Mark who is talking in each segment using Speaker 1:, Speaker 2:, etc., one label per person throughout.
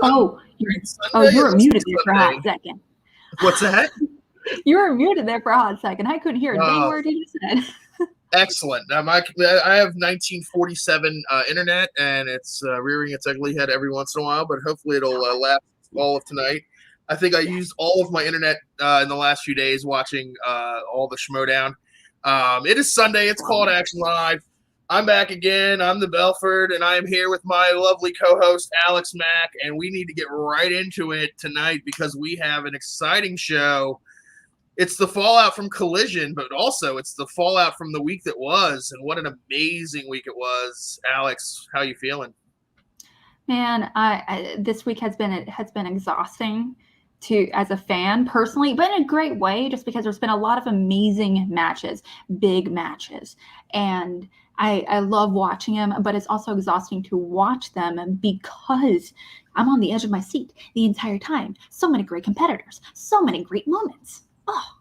Speaker 1: You were muted there for a hot second.
Speaker 2: What's that?
Speaker 1: You were muted there for a hot second. I couldn't hear a dang word you just said.
Speaker 2: Excellent. I have 1947 internet, and it's rearing its ugly head every once in a while, but hopefully it'll last all of tonight. I think I used all of my internet in the last few days watching all the Schmodown. It is Sunday. It's Call to Action Live. I'm back again. I'm the Belford, and I am here with my lovely co-host, Alex Mack, and we need to get right into it tonight because we have an exciting show. It's the fallout from Collision, but also it's the fallout from the week that was, and what an amazing week it was. Alex, how you feeling?
Speaker 1: Man, this week has been exhausting as a fan personally, but in a great way, just because there's been a lot of amazing matches, big matches, and I love watching them, but it's also exhausting to watch them because I'm on the edge of my seat the entire time. So many great competitors, so many great moments. Oh.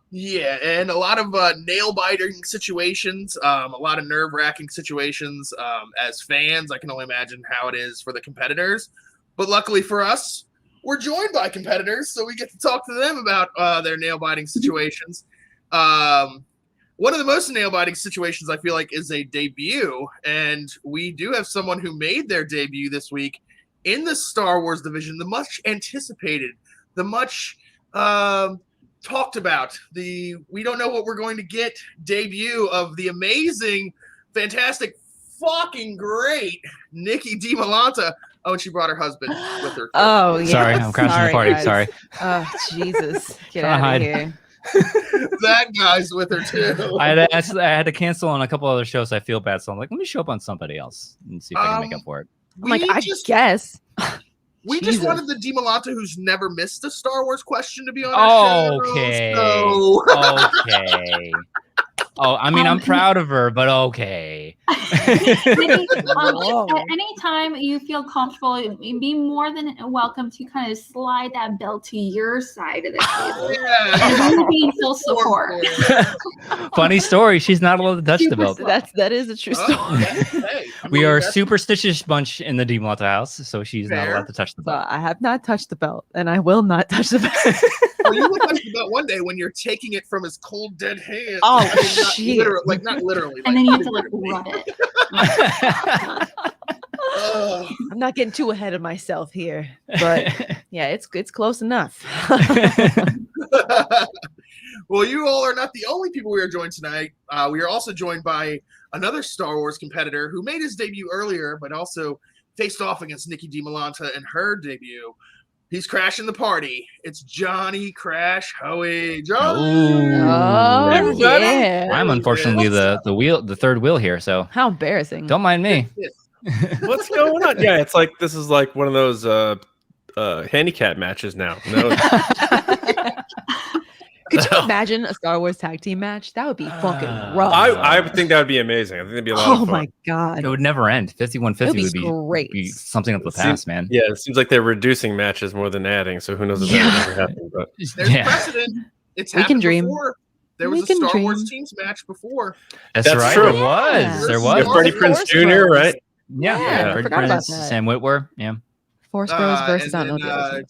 Speaker 2: Yeah, and a lot of nail-biting situations, a lot of nerve-wracking situations. As fans, I can only imagine how it is for the competitors. But luckily for us, we're joined by competitors, so we get to talk to them about their nail-biting situations. One of the most nail-biting situations, I feel like, is a debut, and we do have someone who made their debut this week in the Star Wars division, the much-anticipated, the much talked about, the we don't know what we're going to get debut of the amazing, fantastic, fucking great Nicki Dimalanta. Oh, and she brought her husband with her.
Speaker 3: Oh, yeah.
Speaker 4: Sorry, I'm crashing the party.
Speaker 3: Guys.
Speaker 4: Sorry.
Speaker 3: Oh, Jesus. Get out of here.
Speaker 2: That guy's with her, too.
Speaker 4: I had to cancel on a couple other shows. I feel bad. So I'm like, let me show up on somebody else and see if I can make up for it.
Speaker 3: I'm like, I guess.
Speaker 2: We just wanted the Dimalanta who's never missed a Star Wars question to be on our show.
Speaker 4: Okay.
Speaker 2: So.
Speaker 4: Okay. Oh, I mean, I'm proud of her, but okay.
Speaker 1: Anytime you feel comfortable, be more than welcome to kind of slide that belt to your side of the table. And be full support.
Speaker 4: Funny story. She's not allowed to touch the belt.
Speaker 3: That is a true story.
Speaker 4: We are a superstitious bunch in the Dimalanta house, so she's not allowed to touch the belt.
Speaker 3: I have not touched the belt, and I will not touch the belt.
Speaker 2: Well, you will touch the belt one day when you're taking it from his cold, dead hands.
Speaker 3: Oh, shit.
Speaker 2: Not literally.
Speaker 1: And then you have to rub it.
Speaker 3: I'm not getting too ahead of myself here, but yeah, it's close enough.
Speaker 2: Well, you all are not the only people we are joined tonight. We are also joined by another Star Wars competitor who made his debut earlier, but also faced off against Nicki Dimalanta in her debut. He's crashing the party. It's Johnny Crash Hoey. Johnny!
Speaker 3: Oh, yeah.
Speaker 4: I'm unfortunately the third wheel here, so
Speaker 3: how embarrassing.
Speaker 4: Don't mind me.
Speaker 5: What's going on? Yeah, it's like this is like one of those handicap matches now. No.
Speaker 3: Could you imagine a Star Wars tag team match? That would be fucking rough.
Speaker 5: I would think that would be amazing. I think it'd be a lot of fun.
Speaker 3: Oh my god.
Speaker 4: It would never end. 5150 would be
Speaker 3: great.
Speaker 4: Be something of the past, man.
Speaker 5: Yeah, it seems like they're reducing matches more than adding, so who knows if that would ever happen. But
Speaker 2: there's precedent. It's happened before. There was a Star Wars teams match before.
Speaker 4: That's right.
Speaker 5: True.
Speaker 4: There was.
Speaker 5: Freddie Prinze Jr., right?
Speaker 4: Yeah. Freddie Prinze, Sam Witwer. Yeah.
Speaker 3: Force Bros versus I don't know.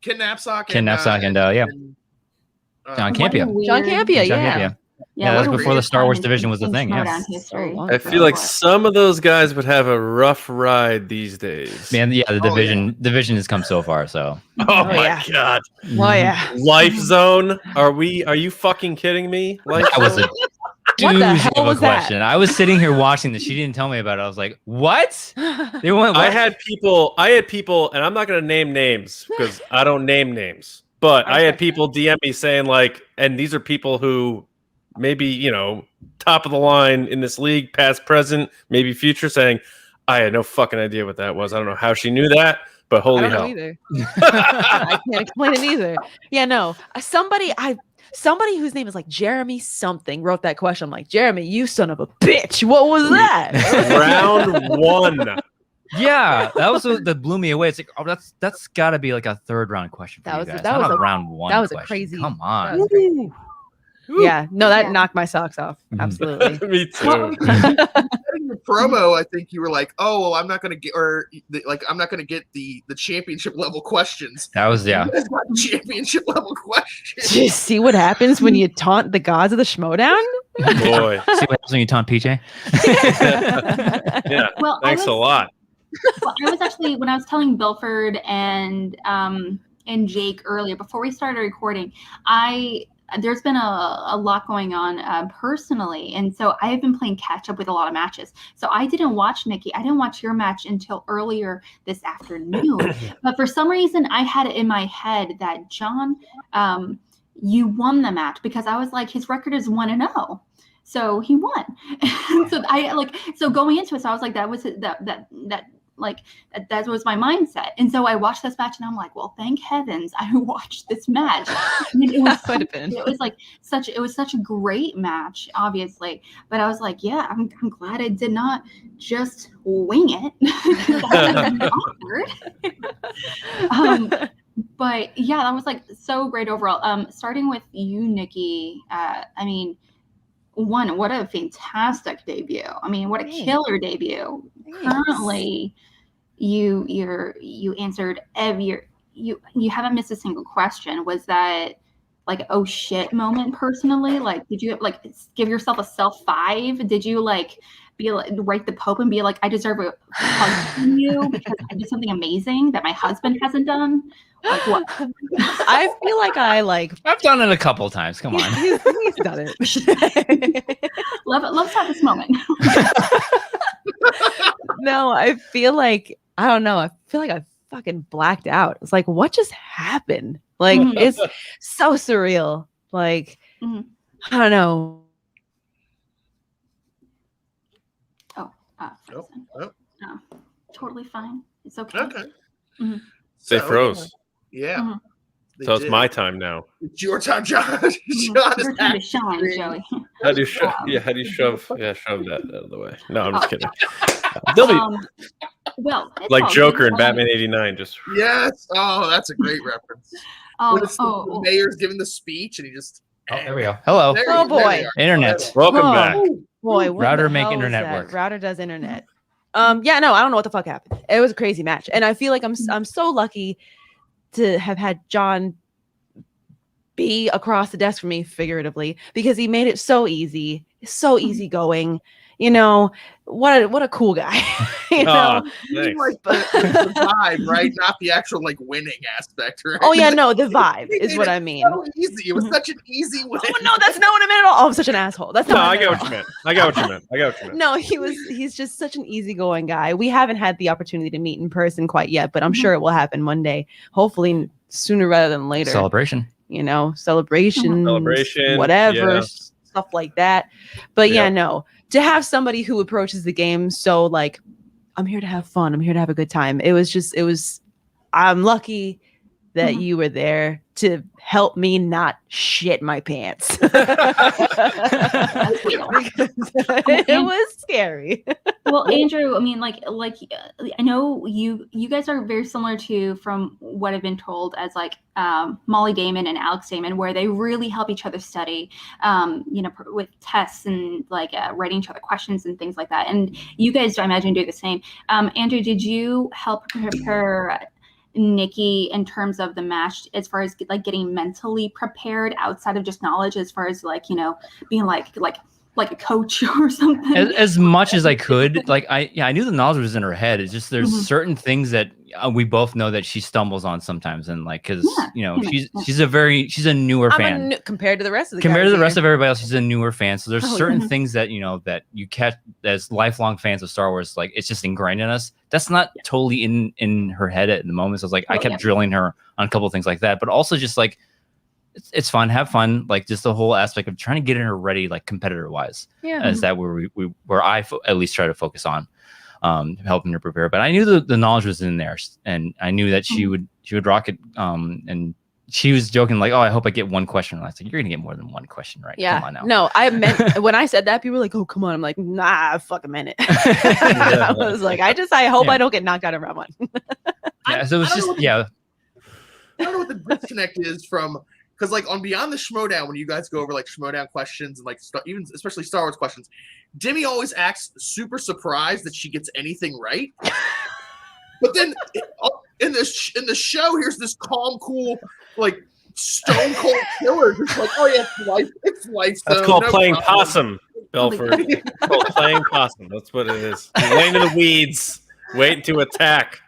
Speaker 2: Ken Knapsack
Speaker 4: and John Campia.
Speaker 3: John Campia,
Speaker 4: yeah. That was before the Star Wars division was the thing. Yeah.
Speaker 5: I feel like some of those guys would have a rough ride these days.
Speaker 4: Man, yeah, the division has come so far. So.
Speaker 5: Oh my god.
Speaker 3: Oh yeah.
Speaker 5: Life Zone. Are you fucking kidding me?
Speaker 4: That was a douche of a question. I was sitting here watching this. She didn't tell me about it. I was like, what? They went.
Speaker 5: I had people, and I'm not going to name names because I don't name names. But I had people DM me saying like, and these are people who maybe, top of the line in this league, past, present, maybe future, saying, I had no fucking idea what that was. I don't know how she knew that, but holy hell.
Speaker 3: I can't explain it either. Yeah, no. Somebody whose name is like Jeremy something wrote that question. I'm like, Jeremy, you son of a bitch. What was that?
Speaker 5: Round one.
Speaker 4: Yeah, that blew me away. It's like, oh, that's got to be like a third round question for you guys. That was a round one.
Speaker 3: That was
Speaker 4: question.
Speaker 3: A crazy.
Speaker 4: Come on.
Speaker 3: Yeah, no, that knocked my socks off. Absolutely.
Speaker 5: Me too.
Speaker 2: Setting the promo, I think you were like, "Oh, well, I'm not going to get, I'm not going to get the championship level questions."
Speaker 4: That was
Speaker 2: You guys got championship level questions.
Speaker 3: Do you see what happens when you taunt the gods of the Schmodown?
Speaker 5: Boy.
Speaker 4: See what happens when you taunt PJ?
Speaker 5: Yeah.
Speaker 1: Well,
Speaker 5: Thanks a lot.
Speaker 1: Well, I was actually, when I was telling Bilford and Jake earlier before we started recording, there's been a lot going on personally, and so I have been playing catch up with a lot of matches. So I didn't watch Nicki. I didn't watch your match until earlier this afternoon. But for some reason, I had it in my head that John, you won the match, because I was like, his record is 1-0. So he won. So going into it, so I was like, that was that was my mindset. And so I watched this match and I'm like, well, thank heavens I watched this match. I mean, it was such a great match, obviously. But I was like, yeah, I'm glad I did not just wing it. That was awkward. But yeah, that was like so great overall. Starting with you, Nicki, I mean, what a fantastic debut. I mean, what a killer debut. Thanks. Currently, you answered you haven't missed a single question. Was that like oh shit moment personally? Like, did you like give yourself a self 5? Did you like be like write the Pope and be like, I deserve a hug from you because I did something amazing that my husband hasn't done? Like what?
Speaker 3: I feel like
Speaker 4: I've done it a couple times. Come on.
Speaker 3: He's done it.
Speaker 1: Let's have this moment.
Speaker 3: No, I feel like I don't know. I feel like I fucking blacked out. It's like, what just happened? Like it's so surreal. Like I don't know.
Speaker 1: No, totally fine. It's okay.
Speaker 2: Okay.
Speaker 1: Mm-hmm.
Speaker 5: They froze.
Speaker 2: Yeah.
Speaker 1: Mm-hmm.
Speaker 5: So it's my time now.
Speaker 2: It's your time, John.
Speaker 1: John your time to shine, Joey.
Speaker 5: How do you shove? How do you shove? Yeah, shove that out of the way. No, I'm just kidding. They'll be like Joker in Batman '89. Just
Speaker 2: yes. Oh, that's a great reference. The mayor's giving the speech, and he just.
Speaker 4: Oh, there we go. Hello.
Speaker 3: Oh boy.
Speaker 4: Internet.
Speaker 5: Welcome back.
Speaker 3: Boy,
Speaker 4: Router make internet work.
Speaker 3: Router does internet. Yeah, no, I don't know what the fuck happened. It was a crazy match, and I feel like I'm so lucky to have had John be across the desk from me, figuratively, because he made it so easy, so easygoing. You know, what a cool guy. You know,
Speaker 2: like the vibe, right? Not the actual like winning aspect, right?
Speaker 3: Oh yeah, no, the vibe is what I mean.
Speaker 2: So easy. It was such an easy win.
Speaker 3: Oh no, that's not what I meant at all. Oh, I'm such an asshole. That's not.
Speaker 5: No, I get what you meant. I got what you meant.
Speaker 3: No, he's just such an easygoing guy. We haven't had the opportunity to meet in person quite yet, but I'm sure it will happen one day. Hopefully sooner rather than later.
Speaker 4: Celebration.
Speaker 3: You know, celebration, whatever, stuff like that. But yeah, no. To have somebody who approaches the game so like, I'm here to have fun, I'm here to have a good time. I'm lucky that you were there to help me not shit my pants. It was scary.
Speaker 1: Well, Andrew, I mean, like I know you guys are very similar to, from what I've been told, as like Molly Damon and Alex Damon, where they really help each other study, with tests and like writing each other questions and things like that. And you guys, I imagine, do the same. Andrew, did you help prepare Nicki in terms of the match, as far as like getting mentally prepared outside of just knowledge, as far as like, you know, being like a coach or something?
Speaker 4: As much as I could. Like I knew the knowledge was in her head. It's just there's certain things that we both know that she stumbles on sometimes, and like because she's a newer fan
Speaker 3: compared to the rest of
Speaker 4: everybody else. She's a newer fan, so there's certain things that that you catch as lifelong fans of Star Wars. Like it's just ingrained in us. That's not totally in her head at the moment. So I was like, I kept drilling her on a couple of things like that, but also just like it's fun, have fun, like just the whole aspect of trying to get her ready, like competitor wise. Yeah, is that where I at least try to focus on. Helping her prepare, but I knew the knowledge was in there, and I knew that she would rock it. And she was joking like, "Oh, I hope I get one question." And I was like, "You're gonna get more than one question, right?
Speaker 3: Yeah,
Speaker 4: come on now."
Speaker 3: No, I meant when I said that, people were like, "Oh, come on." I'm like, "Nah, I fucking meant it." I was like, I hope I don't get knocked out in round one.
Speaker 4: So it was just
Speaker 2: I don't know what the disconnect is from because like on Beyond the Schmodown, when you guys go over like Schmodown questions and like even especially Star Wars questions, Demi always acts super surprised that she gets anything right. But then in the show, here's this calm, cool, like stone cold killer, just like, oh yeah, it's life.
Speaker 5: That's called playing possum, Belford. It's called playing possum. That's what it is. Laying in the weeds, waiting to attack.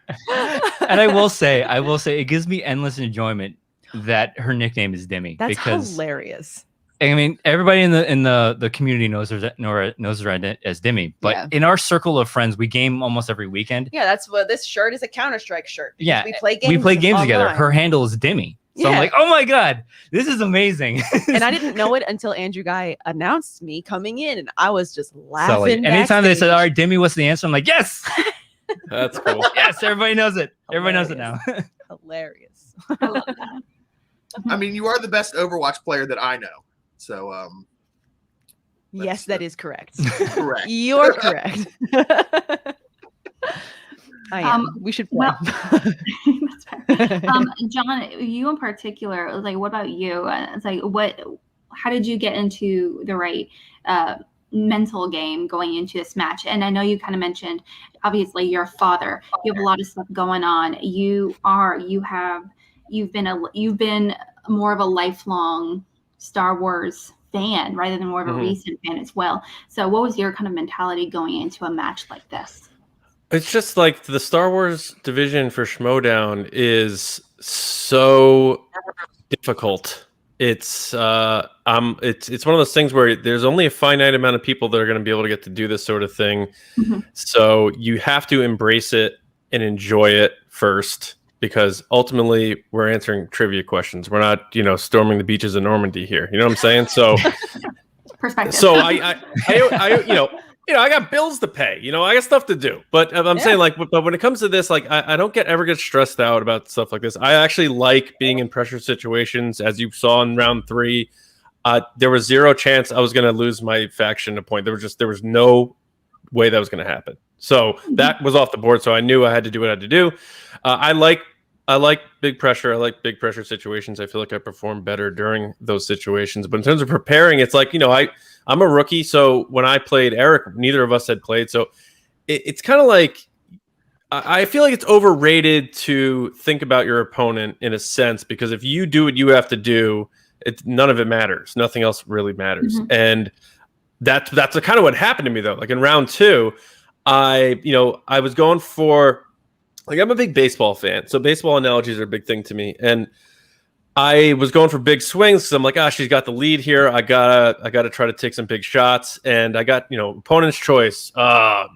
Speaker 4: And I will say, it gives me endless enjoyment that her nickname is Demi.
Speaker 3: That's
Speaker 4: because
Speaker 3: hilarious.
Speaker 4: I mean, everybody in the community knows her as Demi, but in our circle of friends, we game almost every weekend.
Speaker 3: Yeah, that's what this shirt is, a Counter-Strike shirt.
Speaker 4: Yeah,
Speaker 3: we play games
Speaker 4: together. Her handle is Demi. So I'm like, oh my God, this is amazing.
Speaker 3: And I didn't know it until Andrew Guy announced me coming in, and I was just laughing.
Speaker 4: So like, anytime they said, all right, Demi, what's the answer? I'm like, yes.
Speaker 5: That's cool.
Speaker 4: Yes, everybody knows it. Everybody knows it now.
Speaker 3: Hilarious.
Speaker 1: I love that.
Speaker 2: I mean, you are the best Overwatch player that I know. So,
Speaker 3: yes, that is correct.
Speaker 2: Correct.
Speaker 3: You're correct. I am. We should play.
Speaker 1: Well, that's fair. John, you in particular, like, what about you? It's like, how did you get into the right mental game going into this match? And I know you kind of mentioned, obviously, you're a father. You have a lot of stuff going on. You've been more of a lifelong Star Wars fan rather than more of a recent fan as well. So what was your kind of mentality going into a match like this?
Speaker 5: It's just like the Star Wars division for Schmodown is so difficult. It's one of those things where there's only a finite amount of people that are going to be able to get to do this sort of thing. So you have to embrace it and enjoy it first, because ultimately we're answering trivia questions. We're not, storming the beaches of Normandy here. You know what I'm saying? So
Speaker 1: perspective.
Speaker 5: So I I got bills to pay. I got stuff to do. But I'm saying, like, but when it comes to this, like, I don't ever get stressed out about stuff like this. I actually like being in pressure situations, as you saw in round 3. There was zero chance I was going to lose my faction a point. There was no way that was going to happen. So that was off the board. So I knew I had to do what I had to do. I like big pressure. I like big pressure situations. I feel like I perform better during those situations. But in terms of preparing, it's like, I'm a rookie. So when I played Eric, neither of us had played. So it's kind of like, I feel like it's overrated to think about your opponent in a sense, because if you do what you have to do, none of it matters. Nothing else really matters. And that's kind of what happened to me, though. Like in round 2, I was going for, like, I'm a big baseball fan, so baseball analogies are a big thing to me. And I was going for big swings because I'm like, she's got the lead here. I gotta try to take some big shots. And I got, opponent's choice.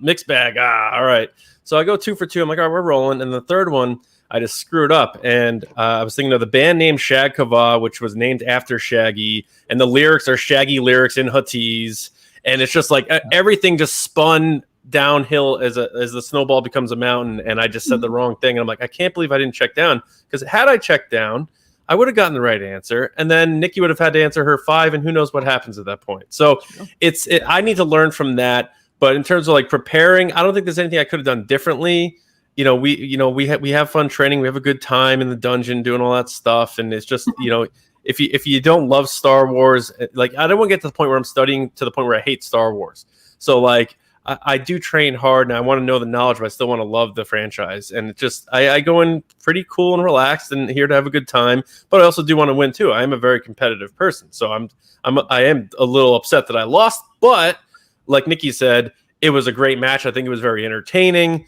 Speaker 5: Mixed bag. All right. So I go 2 for 2. I'm like, all right, we're rolling. And the third one, I just screwed up. And I was thinking of the band name Shag Kava, which was named after Shaggy. And the lyrics are Shaggy lyrics in Huttese. And it's just like everything just spun downhill as the snowball becomes a mountain. And I just said the wrong thing. And I'm like, I can't believe I didn't check down, because had I checked down, I would have gotten the right answer. And then Nicki would have had to answer her 5, and who knows what happens at that point. So I need to learn from that. But in terms of like preparing, I don't think there's anything I could have done differently. We have fun training. We have a good time in the dungeon doing all that stuff. And it's just, if you don't love Star Wars, like, I don't want to get to the point where I'm studying to the point where I hate Star Wars. So like, I do train hard and I want to know the knowledge, but I still want to love the franchise. And it just, I go in pretty cool and relaxed and here to have a good time, but I also do want to win too. I am a very competitive person. So I am a little upset that I lost, but like Nicki said, it was a great match. I think it was very entertaining.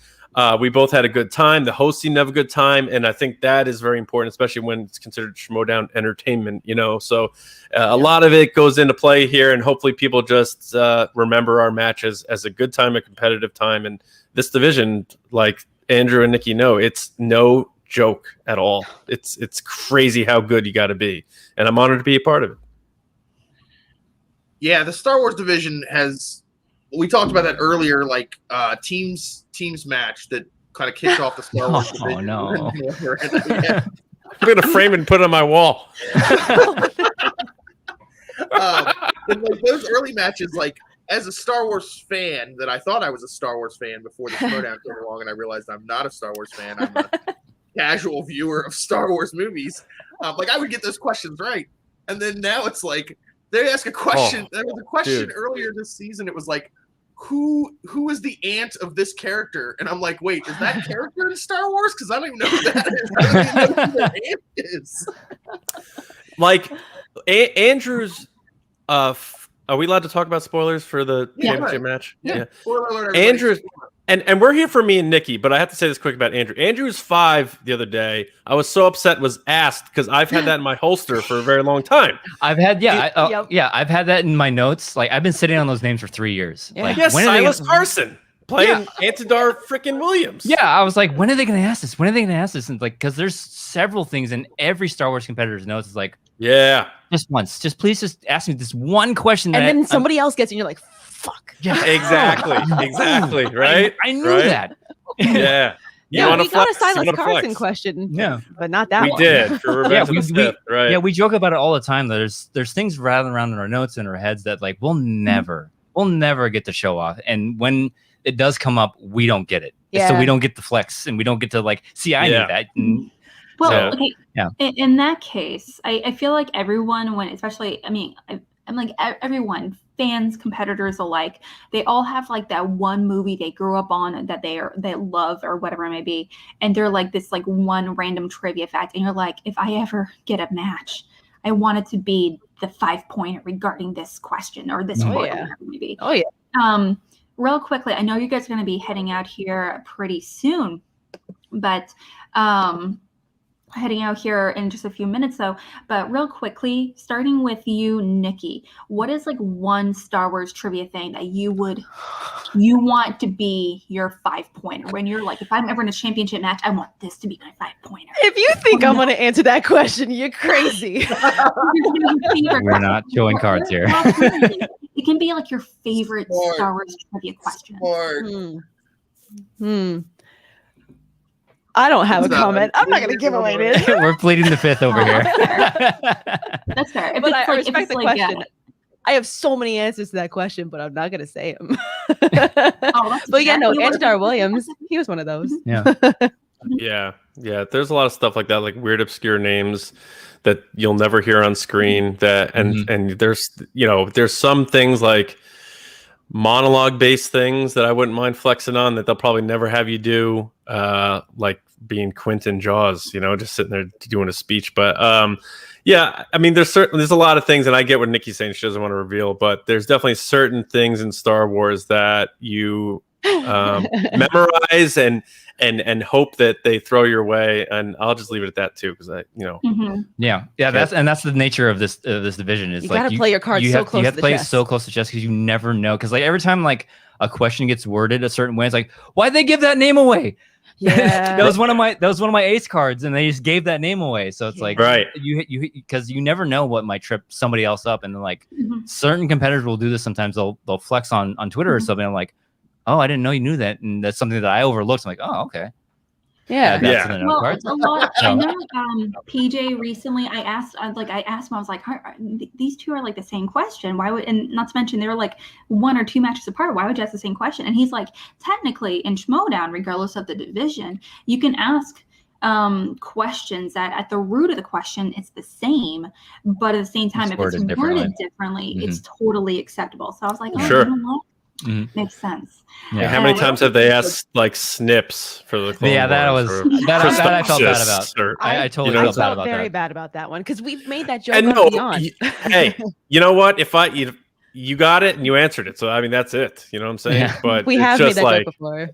Speaker 5: We both had a good time. The host seemed to have a good time. And I think that is very important, especially when it's considered Schmodown entertainment, So a lot of it goes into play here. And hopefully people just remember our matches as a good time, a competitive time. And this division, like Andrew and Nicki know, it's no joke at all. It's crazy how good you got to be. And I'm honored to be a part of it.
Speaker 2: Yeah, the Star Wars division we talked about that earlier, like teams match that kind of kicked off the Star Wars division.
Speaker 4: Oh no!
Speaker 5: I'm gonna frame it and put it on my wall.
Speaker 2: And like those early matches, like as a Star Wars fan, that I thought I was a Star Wars fan before the Schmodown came along, and I realized I'm not a Star Wars fan. I'm a casual viewer of Star Wars movies. Like I would get those questions right, and then now it's like they ask a question. There was a question earlier this season. It was like, who is the aunt of this character? And I'm like, wait, is that character in Star Wars? Because I don't even know who that is. I don't even know who their aunt is.
Speaker 5: Like Andrew's. Are we allowed to talk about spoilers for the championship match?
Speaker 2: Yeah. Spoiler alert,
Speaker 5: Andrew's. And we're here for me and Nikki, but I have to say this quick about Andrew. Andrew's 5 the other day. I was so upset was asked because I've had that in my holster for a very long time.
Speaker 4: I've had I've had that in my notes. Like I've been sitting on those names for 3 years.
Speaker 3: Yeah.
Speaker 4: Like
Speaker 5: Silas Carson playing Antidar freaking Williams.
Speaker 4: Yeah, I was like, when are they going to ask this? When are they going to ask this? And like, because there's several things in every Star Wars competitor's notes. It's like, just once, please just ask me this one question.
Speaker 3: And then somebody else gets it and you're like, fuck.
Speaker 5: Yeah, exactly. Right?
Speaker 4: I knew that.
Speaker 5: Yeah.
Speaker 3: Yeah, we got a Silas Carson question.
Speaker 4: Yeah.
Speaker 3: But not that one.
Speaker 5: We did for Revenge of the Sith, right?
Speaker 4: Yeah, we joke about it all the time. There's things rattling around in our notes in our heads that like we'll never get to show off. And when it does come up, we don't get it.
Speaker 3: Yeah.
Speaker 4: So we don't get the flex and we don't get to like, see, I knew that. And
Speaker 1: okay. Yeah. In that case, I feel like everyone, I'm like everyone, fans, competitors alike, they all have like that one movie they grew up on that they love or whatever it may be, and they're like this like one random trivia fact, and you're like, if I ever get a match, I want it to be the 5-pointer regarding this question or this quote or whatever it may be.
Speaker 3: Oh yeah.
Speaker 1: Real quickly, I know you guys are going to be heading out here pretty soon, but heading out here in just a few minutes though. But real quickly, starting with you, Nikki, what is like one Star Wars trivia thing that you want to be your 5-pointer when you're like, if I'm ever in a championship match, I want this to be my 5-pointer?
Speaker 3: If you think I'm going to answer that question, you're crazy.
Speaker 4: We're not showing cards here.
Speaker 1: It can be like your favorite Star Wars trivia question.
Speaker 3: I don't have a comment. I'm not going to give away this.
Speaker 4: We're pleading the fifth over here.
Speaker 1: That's fair.
Speaker 3: But I respect the question. I have so many answers to that question, but I'm not going to say them. But yeah, no, Antidar Williams, he was one of those.
Speaker 5: Yeah. There's a lot of stuff like that, like weird, obscure names that you'll never hear on screen. That and there's some things like monologue based things that I wouldn't mind flexing on that they'll probably never have you do, like being Quentin Jaws, just sitting there doing a speech. But I mean, there's a lot of things, and I get what Nikki's saying she doesn't want to reveal, but there's definitely certain things in Star Wars that you memorize and hope that they throw your way, and I'll just leave it at that too, because that's the nature of this division. Is
Speaker 3: you
Speaker 4: like
Speaker 3: gotta play your cards so close. You have to play it
Speaker 4: so close to chest because you never know. Because like every time like a question gets worded a certain way, it's like, why'd they give that name away?
Speaker 3: Yeah,
Speaker 4: that was one of my ace cards, and they just gave that name away. So it's like you because you never know what might trip somebody else up, and then like certain competitors will do this sometimes. They'll flex on Twitter or something. I'm like, oh, I didn't know you knew that, and that's something that I overlooked. I'm like, oh, okay.
Speaker 1: Well, a lot. I know PJ recently. I asked him. I was like, these two are like the same question. Why would? And not to mention they were like 1 or 2 matches apart. Why would you ask the same question? And he's like, technically in Schmodown, regardless of the division, you can ask questions that at the root of the question it's the same, but at the same time, if it's worded differently, it's totally acceptable. So I was like, oh, you know what? Makes sense.
Speaker 5: Yeah. How many times have they asked like snips for the Clone Wars?
Speaker 4: That I felt bad about. I totally felt bad about that.
Speaker 3: Very bad about that one because we've made that joke. And beyond.
Speaker 5: Hey, you know what? If you got it and you answered it, so I mean that's it. You know what I'm saying? Yeah. But
Speaker 3: we have made that joke before.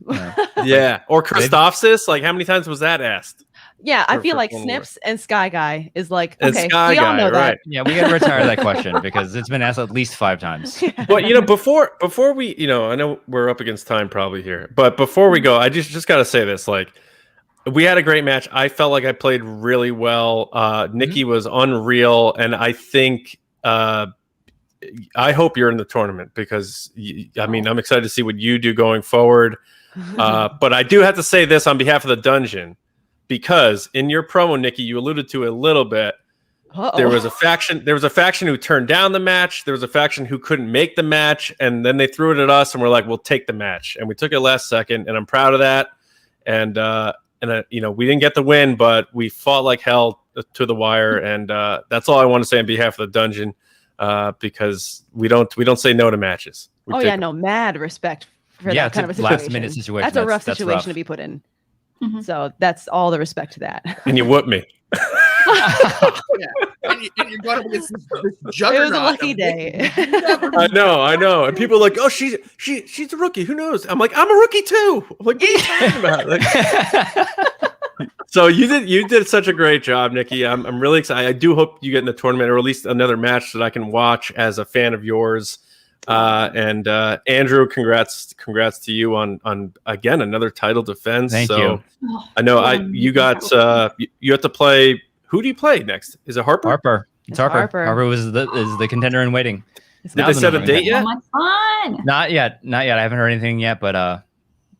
Speaker 5: Or Christophsis. Like how many times was that asked?
Speaker 3: Yeah, I feel like Snips and Sky Guy is like, okay, we all know that. Right.
Speaker 4: Yeah, we got to retire that question because it's been asked at least 5 times.
Speaker 5: But before we, I know we're up against time probably here, but before we go, I just got to say this: like, we had a great match. I felt like I played really well. Nikki was unreal, and I think I hope you're in the tournament because I'm excited to see what you do going forward. But I do have to say this on behalf of the dungeon. Because in your promo, Nikki, you alluded to it a little bit. There was a faction who turned down the match. There was a faction who couldn't make the match, and then they threw it at us, and we're like, "We'll take the match," and we took it last second, and I'm proud of that. And we didn't get the win, but we fought like hell to the wire, and that's all I want to say on behalf of the dungeon, because we don't say no to matches.
Speaker 3: Mad respect for that kind of a situation.
Speaker 4: Last minute situation.
Speaker 3: That's a rough situation to be put in.
Speaker 1: Mhm.
Speaker 3: So that's all the respect to that.
Speaker 5: And you whoop me.
Speaker 2: And you're going up against this
Speaker 3: It was
Speaker 2: juggernaut.
Speaker 3: a lucky day.
Speaker 5: I know. And people are like, oh, she's a rookie. Who knows? I'm like, I'm a rookie too. I'm like, what are you talking about? Like, so you did such a great job, Nicki. I'm really excited. I do hope you get in the tournament, or at least another match that I can watch as a fan of yours. And Andrew, congrats to you on again another title defense.
Speaker 4: Thank you.
Speaker 5: I know you have to play. Who do you play next? Is it Harper?
Speaker 4: Harper. It's Harper. Harper is the contender in waiting.
Speaker 5: Did they set a date yet?
Speaker 1: Fun.
Speaker 4: Not yet. I haven't heard anything yet, but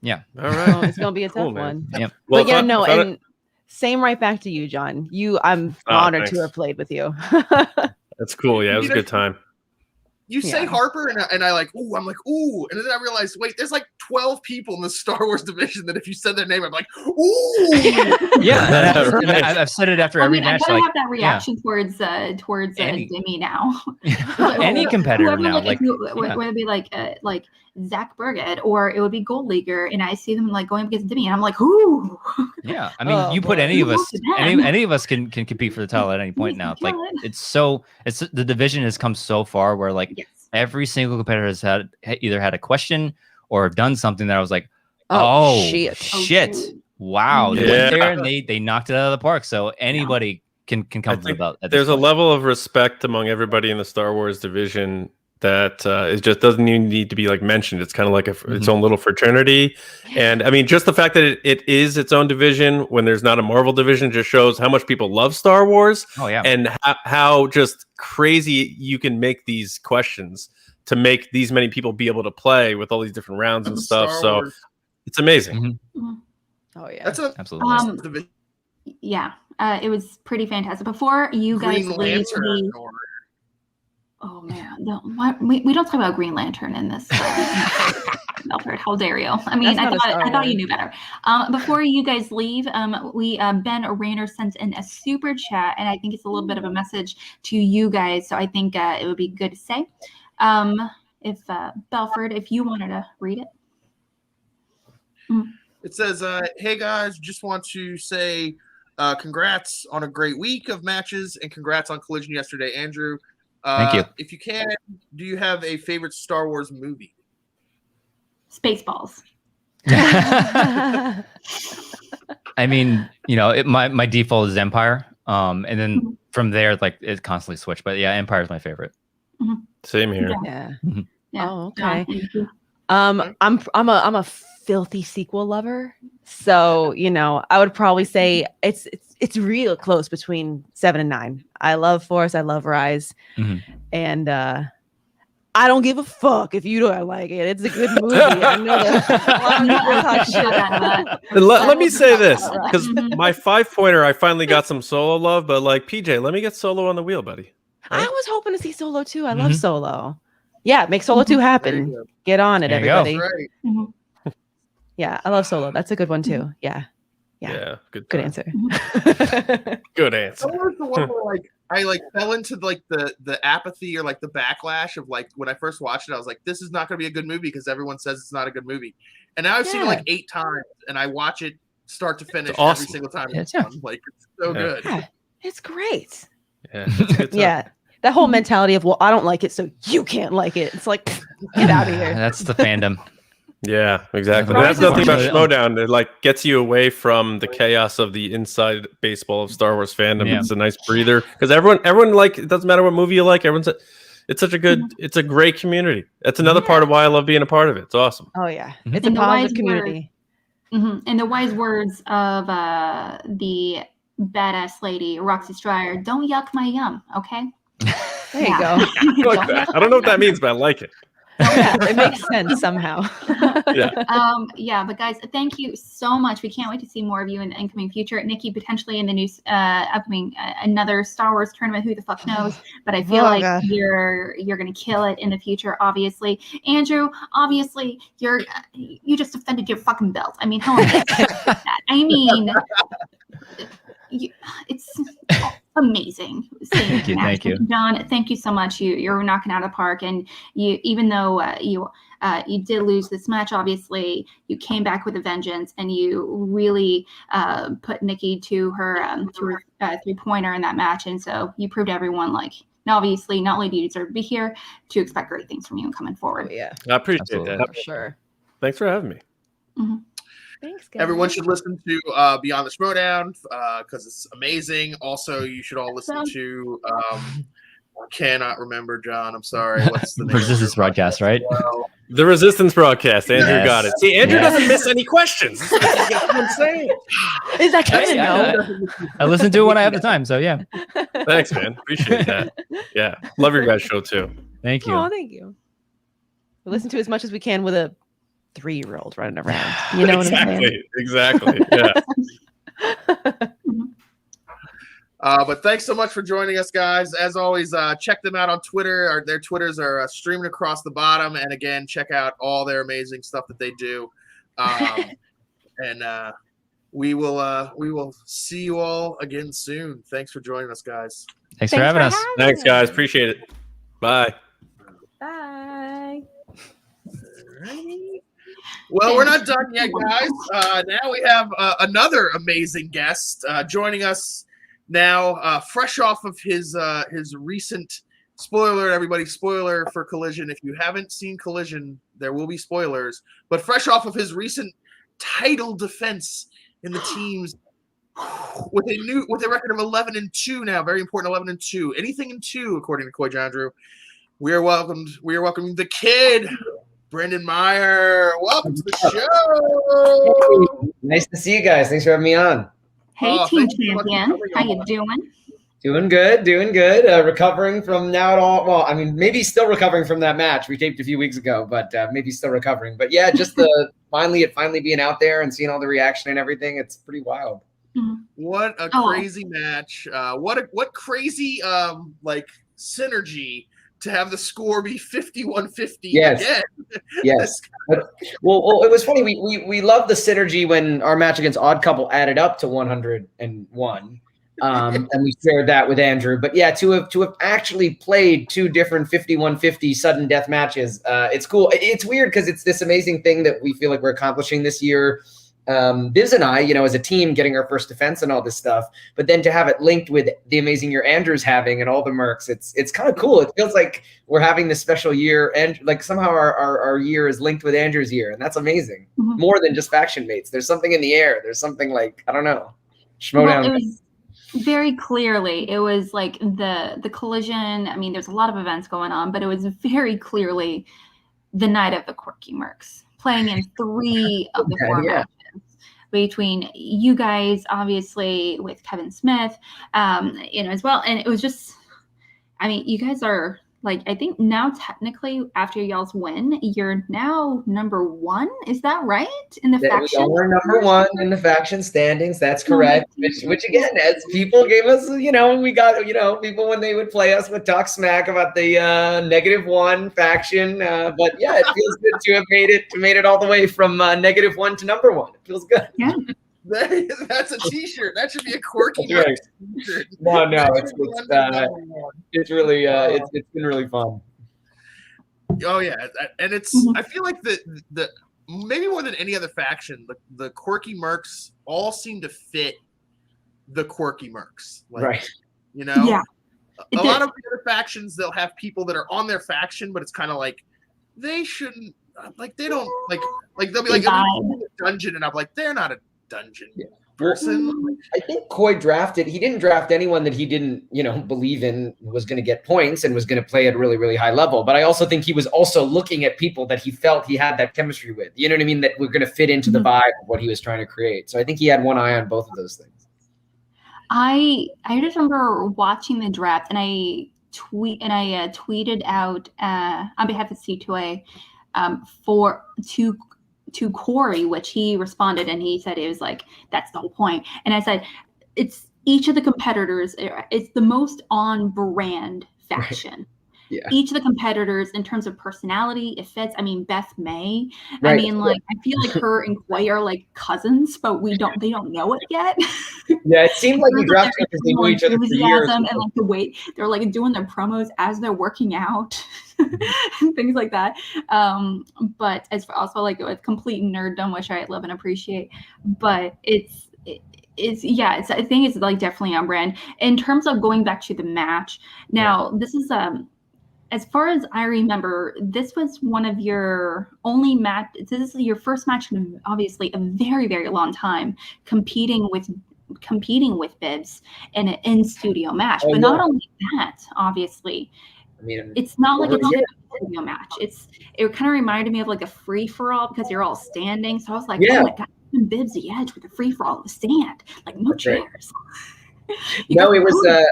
Speaker 4: yeah.
Speaker 5: All right.
Speaker 3: It's gonna be a tough one.
Speaker 4: Yep.
Speaker 3: Well, but and same right back to you, John. I'm honored to have played with you.
Speaker 5: That's cool. Yeah, it was a good time.
Speaker 2: You say Harper, and I like, ooh, I'm like, ooh. And then I realized, wait, there's like 12 people in the Star Wars division that if you said their name, I'm like, ooh.
Speaker 4: Yeah, I've said it after every match.
Speaker 1: I have that reaction towards Demi now.
Speaker 4: Any competitor
Speaker 1: whoever,
Speaker 4: now.
Speaker 1: Whether it be like Zach Burgett or it would be Gold Leaguer, and I see them like going against Demi, and I'm like, ooh.
Speaker 4: Yeah, I mean, you put any of us, any of us can compete for the title at any point now. Like the division has come so far where like every single competitor has either had a question or have done something that I was like, oh shit. Wow, they went there and they knocked it out of the park. So anybody can come to the belt.
Speaker 5: There's a level of respect among everybody in the Star Wars division that it just doesn't even need to be like mentioned. It's kind of like its own little fraternity. And I mean, just the fact that it is its own division when there's not a Marvel division just shows how much people love Star Wars.
Speaker 4: Oh yeah,
Speaker 5: and how just crazy you can make these questions to make these many people be able to play with all these different rounds and stuff. So it's amazing.
Speaker 1: Mm-hmm.
Speaker 3: Oh yeah,
Speaker 2: that's
Speaker 4: absolutely.
Speaker 1: Yeah, it was pretty fantastic. Before you guys leave oh man, we don't talk about Green Lantern in this. Melford, how dare you? I mean, I thought you knew better. Before you guys leave, Ben Rayner sent in a super chat, and I think it's a little bit of a message to you guys. So I think it would be good to say. If Belford, if you wanted to read it.
Speaker 2: It says, hey guys, just want to say congrats on a great week of matches and congrats on Collision yesterday, Andrew.
Speaker 4: Thank you.
Speaker 2: If you can, do you have a favorite Star Wars movie?
Speaker 1: Spaceballs.
Speaker 4: I mean, my default is Empire. And then from there, like it constantly switched. But yeah, Empire is my favorite.
Speaker 1: Mm-hmm.
Speaker 5: Same here.
Speaker 3: Yeah.
Speaker 1: Mm-hmm.
Speaker 3: Oh, okay. I'm a filthy sequel lover, so I would probably say it's real close between 7 and 9. I love Force, I love Rise, and I don't give a fuck if you don't like it. It's a good movie. I know that.
Speaker 5: Let me say this, because my 5-pointer, I finally got some Solo love, but like PJ, let me get Solo on the wheel, buddy.
Speaker 3: Right? I was hoping to see Solo 2. I love Solo. Yeah, make Solo 2 happen. Get on it, everybody. Yeah, I love Solo. That's a good one too. Yeah. Good answer.
Speaker 5: Good answer.
Speaker 2: Solo's the one where I fell into the apathy or like the backlash of like when I first watched it, I was like, this is not going to be a good movie because everyone says it's not a good movie. And now I've seen it like 8 times, and I watch it start to finish every single time. It's like it's so good.
Speaker 3: Yeah, it's great.
Speaker 5: Yeah, it's a good time.
Speaker 3: Yeah. That whole mentality of, well, I don't like it, so you can't like it. It's like, get out of here.
Speaker 4: That's the fandom.
Speaker 5: Yeah, exactly. That's nothing about Schmodown. It like gets you away from the chaos of the inside baseball of Star Wars fandom. Yeah. It's a nice breather because everyone like, it doesn't matter what movie you like. Everyone's it's such a good, it's a great community. That's another part of why I love being a part of it. It's awesome.
Speaker 3: Oh yeah, it's a positive community.
Speaker 1: In the wise words of the badass lady Roxy Stryer, "Don't yuck my yum." Okay.
Speaker 3: There you go.
Speaker 5: I don't know what that means, but I like it.
Speaker 3: Yeah, it makes sense somehow.
Speaker 1: But guys, thank you so much. We can't wait to see more of you in the incoming future. Nicki, potentially in the new upcoming another Star Wars tournament. Who the fuck knows? But I feel like you're gonna kill it in the future. Obviously, Andrew. Obviously, you just defended your fucking belt. I mean, how am I that? I mean. It's amazing.
Speaker 4: Thank you.
Speaker 1: John, thank you so much. You're knocking out of the park, and even though you did lose this match, obviously you came back with a vengeance, and you really put Nicki to her 3-pointer in that match, and so you proved to everyone obviously not only do you deserve to be here, to expect great things from you coming forward.
Speaker 3: Oh, yeah,
Speaker 5: I appreciate that
Speaker 3: for sure.
Speaker 5: Thanks for having me.
Speaker 1: Mm-hmm.
Speaker 3: Thanks, guys.
Speaker 2: Everyone should listen to Beyond the Schmodown because it's amazing. Also, you should all listen to I cannot remember, John. I'm sorry. What's the name?
Speaker 4: Resistance broadcast, right?
Speaker 2: Well,
Speaker 5: The Resistance broadcast. Andrew got it. See, Andrew
Speaker 4: Yes.
Speaker 5: doesn't miss any questions. That's what I'm saying.
Speaker 3: Is that canon?
Speaker 4: I listen to it when I have the time. So yeah.
Speaker 5: Thanks, man. Appreciate that. Yeah, love your guys' show too.
Speaker 4: Thank you.
Speaker 3: Oh, thank you. We listen to as much as we can with a 3-year-old running around. You know what I'm saying?
Speaker 5: Exactly. Yeah.
Speaker 2: But thanks so much for joining us, guys. As always, check them out on Twitter. Their Twitters are streaming across the bottom. And again, check out all their amazing stuff that they do. And we will see you all again soon. Thanks for joining us, guys.
Speaker 4: Thanks for having us.
Speaker 5: Thanks, guys. Appreciate it. Bye.
Speaker 3: Bye.
Speaker 2: Well, we're not done yet, guys. Now we have another amazing guest joining us now, fresh off of his recent spoiler, everybody, spoiler for Collision. If you haven't seen Collision, there will be spoilers. But fresh off of his recent title defense in the teams with a record of 11-2 now, very important, 11-2. Anything in 2, according to Coy Jandrew. We are welcoming the kid, Brendan Meyer. Welcome to the show.
Speaker 6: Hey, nice to see you guys. Thanks for having me on.
Speaker 1: Hey, team champion. How you doing?
Speaker 6: Doing good. Recovering from now at all. Well, I mean, maybe still recovering from that match we taped a few weeks ago, but maybe still recovering. But yeah, just the finally being out there and seeing all the reaction and everything. It's pretty wild.
Speaker 2: What a crazy match. What crazy synergy to have the score be 51-50 again.
Speaker 6: Yes. Well, it was funny. We loved the synergy when our match against Odd Couple added up to 101. And we shared that with Andrew. But yeah, to have actually played 2 different 51-50 sudden death matches, it's cool. It's weird because it's this amazing thing that we feel like we're accomplishing this year. Biz and I, as a team, getting our first defense and all this stuff, but then to have it linked with the amazing year Andrew's having and all the mercs, it's kind of cool. It feels like we're having this special year, and like somehow our year is linked with Andrew's year, and that's amazing. More than just faction mates. There's something in the air. There's something like, I don't know.
Speaker 1: Well, it was very clearly, it was like the Collision. I mean, there's a lot of events going on, but it was very clearly the night of the quirky mercs, playing in 3 of the 4 matches. Between you guys, obviously, with Kevin Smith, as well. And it was just, I mean, you guys are I think now technically after y'all's win, you're now number 1. Is that right? In the faction?
Speaker 6: We're number 1 in the faction standings. That's correct. Which again, as people gave us, we got, people when they would play us would talk smack about the -1 faction. But yeah, it feels good to have made it all the way from -1 to number 1. It feels good.
Speaker 1: Yeah.
Speaker 2: That's a T-shirt. That should be a quirky T-shirt.
Speaker 6: No, it's really it's been really fun.
Speaker 2: Oh yeah, and it's I feel like the maybe more than any other faction, the quirky mercs all seem to fit the quirky mercs.
Speaker 6: Right.
Speaker 2: Yeah. A lot of the other factions, they'll have people that are on their faction, but it's kind of like they shouldn't they don't they'll be like a dungeon, and I'm like, they're not a dungeon person.
Speaker 6: I think Coy he didn't draft anyone that he didn't, believe in was going to get points and was going to play at a really, really high level. But I also think he was also looking at people that he felt he had that chemistry with, you know what I mean? That were going to fit into the vibe of what he was trying to create. So I think he had one eye on both of those things. I
Speaker 1: just remember watching the draft, and I tweeted out on behalf of C2A to Corey, which he responded, and he said it was like, that's the whole point. And I said, it's each of the competitors, it's the most on brand faction. each of the competitors in terms of personality, it fits. I mean, Beth May.
Speaker 6: Right.
Speaker 1: I mean, like, I feel like her and Quay are like cousins, but they don't know it yet.
Speaker 6: Yeah, it seemed like we drafted because they knew each other for years.
Speaker 1: And like the way they're like doing their promos as they're working out, and things like that. But as for also like with complete nerddom, which I love and appreciate, but I think it's like definitely on brand. In terms of going back to the match, now this is as far as I remember, this was one of your only match. This is your first match in obviously a very, very long time competing with Bibbs in an in-studio match. But not only that, obviously, I mean, it's not like a typical studio match. It kind of reminded me of like a free-for-all because you're all standing. So I was like, oh my God, Bibbs the Edge with a free-for-all in the stand. Like no chairs.
Speaker 6: No, it was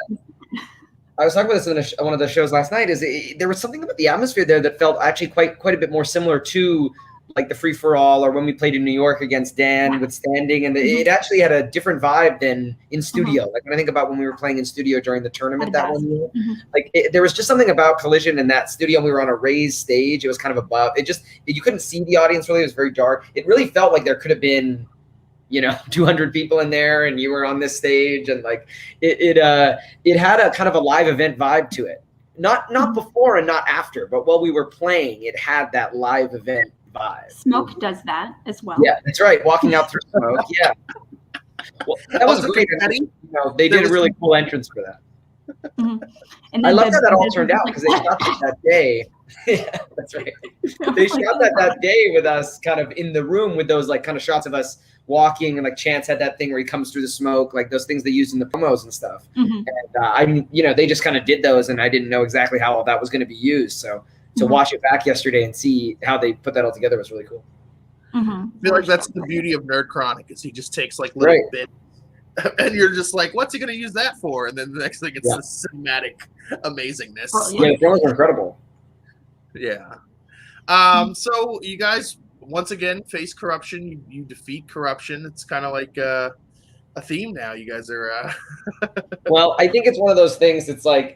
Speaker 6: I was talking about this in one of the shows last night. There was something about the atmosphere there that felt actually quite a bit more similar to like the free for all, or when we played in New York against Dan with standing, and it actually had a different vibe than in studio. Like when I think about when we were playing in studio during the tournament that one year, like there was just something about Collision in that studio. We were on a raised stage. It was kind of above. You couldn't see the audience really. It was very dark. It really felt like there could have been 200 people in there and you were on this stage, and like it had a kind of a live event vibe to it. Not before and not after, but while we were playing, it had that live event vibe.
Speaker 1: Smoke does that as well.
Speaker 6: Yeah, that's right. Walking out through smoke. Yeah. Well, that was a great entrance. They did a really cool entrance for that. And I love how that all turned out because they shot that day. Yeah, that's right. They shot that day with us kind of in the room with those like kind of shots of us walking, and like Chance had that thing where he comes through the smoke, like those things they used in the promos and stuff. And they just kind of did those, and I didn't know exactly how all that was going to be used. So to watch it back yesterday and see how they put that all together was really cool.
Speaker 2: I feel like that's the beauty of Nerd Chronic, is he just takes like little bits, and you're just like, what's he going to use that for? And then the next thing, it's the cinematic amazingness.
Speaker 6: Yeah, the promos were incredible.
Speaker 2: Yeah. So you guys once again face corruption. You defeat corruption. It's kind of like a theme now. You guys are.
Speaker 6: Well, I think it's one of those things. It's like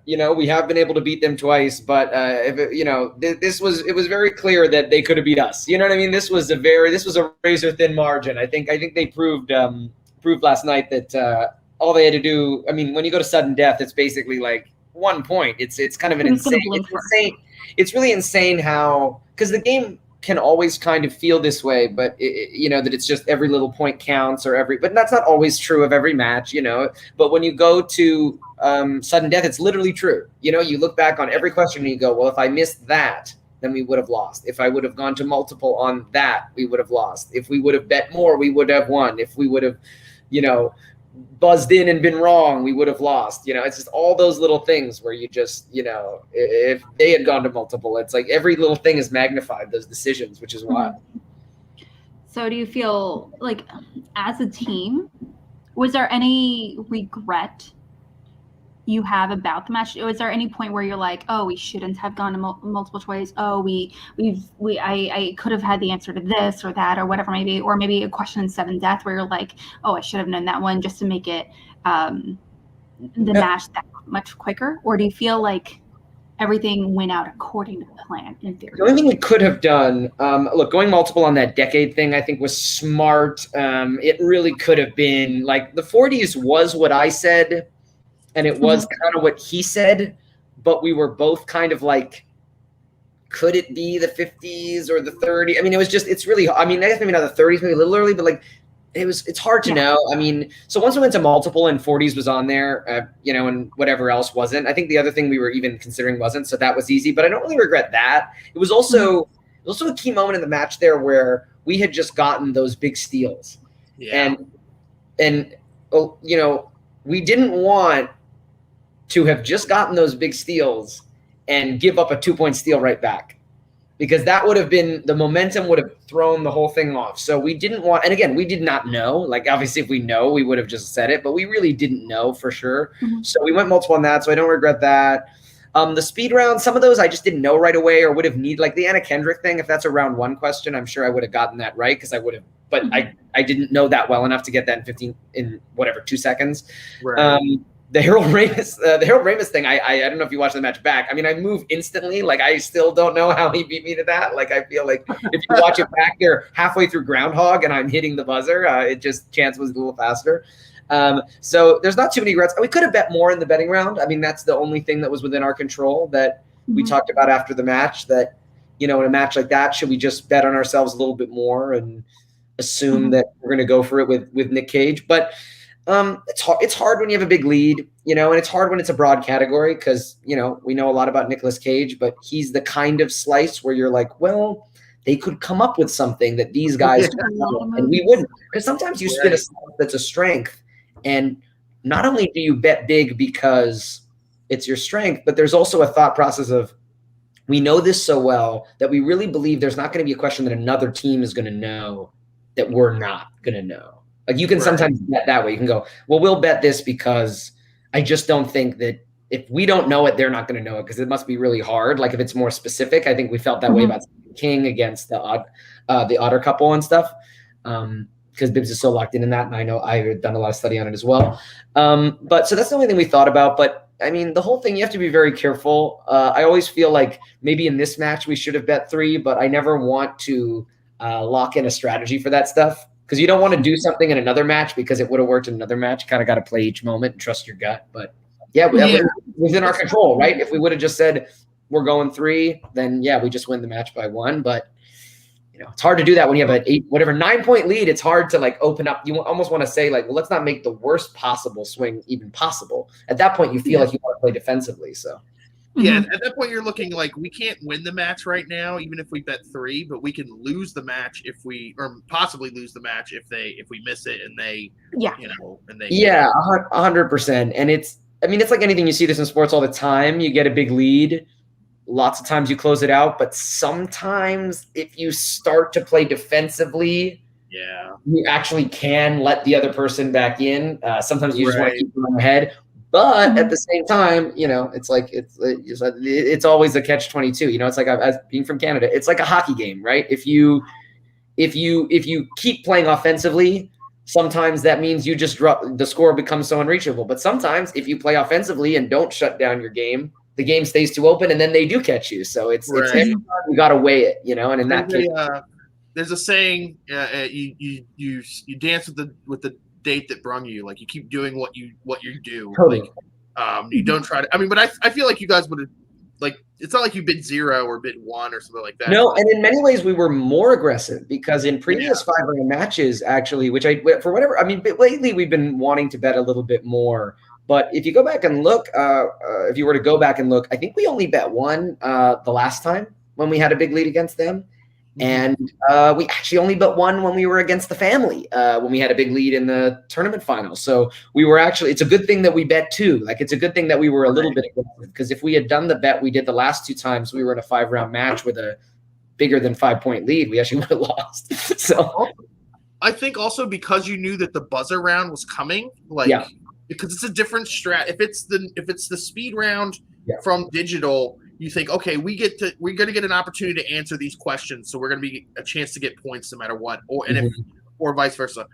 Speaker 6: we have been able to beat them twice, but it was very clear that they could have beat us. You know what I mean? This was a razor thin margin. I think they proved last night that all they had to do. I mean, when you go to sudden death, it's basically like 1 point. It's kind of an insane. It's really insane how, because the game can always kind of feel this way, but that it's just every little point counts, but that's not always true of every match, but when you go to sudden death, it's literally true. You look back on every question and you go, well, if I missed that, then we would have lost. If I would have gone to multiple on that, we would have lost. If we would have bet more, we would have won. If we would have, buzzed in and been wrong, we would have lost. It's just all those little things where you just, if they had gone to multiple, it's like every little thing is magnified, those decisions, which is wild.
Speaker 1: So do you feel like as a team, was there any regret you have about the match? Was there any point where you're like, oh, we shouldn't have gone to multiple choice? Oh, I could have had the answer to this or that or whatever maybe, or maybe a question in sudden death where you're like, oh, I should have known that one just to make it the match that much quicker? Or do you feel like everything went out according to plan in theory?
Speaker 6: The only thing we could have done, look, going multiple on that decade thing, I think was smart. It really could have been like the 40s was what I said, and it was kind of what he said, but we were both kind of like, could it be the 50s or the 30s? I mean, it's really, I mean, I guess maybe not the 30s, maybe a little early, but like, it's hard to know. I mean, so once we went to multiple and 40s was on there, and whatever else wasn't. I think the other thing we were even considering wasn't, so that was easy, but I don't really regret that. It was also a key moment in the match there where we had just gotten those big steals. Yeah. And we didn't want to have just gotten those big steals and give up a 2-point steal right back, because that would have been, the momentum would have thrown the whole thing off. So we didn't want, and again, we did not know, like obviously if we know, we would have just said it, but we really didn't know for sure. So we went multiple on that. So I don't regret that. The speed round, some of those I just didn't know right away, or would have needed, like the Anna Kendrick thing. If that's a round one question, I'm sure I would have gotten that right, because I would have, but I didn't know that well enough to get that in 2 seconds. Right. the Harold Ramis thing, I don't know if you watched the match back. I mean, I move instantly. Like, I still don't know how he beat me to that. Like, I feel like if you watch it back, you're halfway through Groundhog and I'm hitting the buzzer. It just, chance was a little faster. So there's not too many regrets. We could have bet more in the betting round. I mean, that's the only thing that was within our control that we talked about after the match, that, in a match like that, should we just bet on ourselves a little bit more and assume that we're going to go for it with Nick Cage? But it's hard when you have a big lead, and it's hard when it's a broad category because, we know a lot about Nicolas Cage, but he's the kind of slice where you're like, well, they could come up with something that these guys don't know, and we wouldn't. Because sometimes you spin a slice that's a strength, and not only do you bet big because it's your strength, but there's also a thought process of, we know this so well that we really believe there's not going to be a question that another team is going to know that we're not going to know. Like, you can sometimes bet that way. You can go, well, we'll bet this because I just don't think that if we don't know it, they're not going to know it because it must be really hard. Like, if it's more specific, I think we felt that way about King against the Otter couple and stuff, because Bibbs is so locked in that, and I know I've done a lot of study on it as well. But so that's the only thing we thought about. But I mean, the whole thing, you have to be very careful. I always feel like maybe in this match we should have bet 3, but I never want to lock in a strategy for that stuff. Because you don't want to do something in another match because it would have worked in another match. You kind of got to play each moment and trust your gut. But yeah, it was in our control, right? If we would have just said we're going 3, then yeah, we just win the match by 1. But it's hard to do that when you have an 9-point lead. It's hard to like open up. You almost want to say like, well, let's not make the worst possible swing even possible. At that point, you feel like you want to play defensively. So.
Speaker 2: Yeah, at that point, you're looking like we can't win the match right now, even if we bet 3, but we can lose the match or possibly lose the match if we miss it and they, and they.
Speaker 6: Yeah, 100%. And it's like anything. You see this in sports all the time. You get a big lead. Lots of times you close it out, but sometimes if you start to play defensively, you actually can let the other person back in. Sometimes you just want to keep them on the head. But at the same time, it's like it's always a catch-22. It's like, as being from Canada, it's like a hockey game, right? If you keep playing offensively, sometimes that means you just drop, the score becomes so unreachable. But sometimes if you play offensively and don't shut down your game, the game stays too open, and then they do catch you. So it's every time you got to weigh it, and in that case,
Speaker 2: there's a saying: you dance with the date that brung you. Like, you keep doing what you do.
Speaker 6: Totally.
Speaker 2: Like, you don't try to. I mean, but I feel like you guys would have, like, it's not like you bid 0 or bid 1 or something like that.
Speaker 6: No, and in many ways we were more aggressive because in previous 5-round matches, actually, which for whatever, I mean, lately we've been wanting to bet a little bit more. But if you go back and look, if you were to go back and look, I think we only bet 1 the last time when we had a big lead against them. And we actually only bet 1 when we were against the family, when we had a big lead in the tournament final. So we were actually, it's a good thing that we bet 2. Like, it's a good thing that we were a little bit aggressive, because if we had done the bet we did the last 2 times we were in a 5-round match with a bigger than 5-point lead, we actually would have lost. So
Speaker 2: I think also because you knew that the buzzer round was coming, because it's a different strat. If it's the speed round from digital, you think, okay, we're going to get an opportunity to answer these questions, so we're going to be a chance to get points no matter what, or vice versa.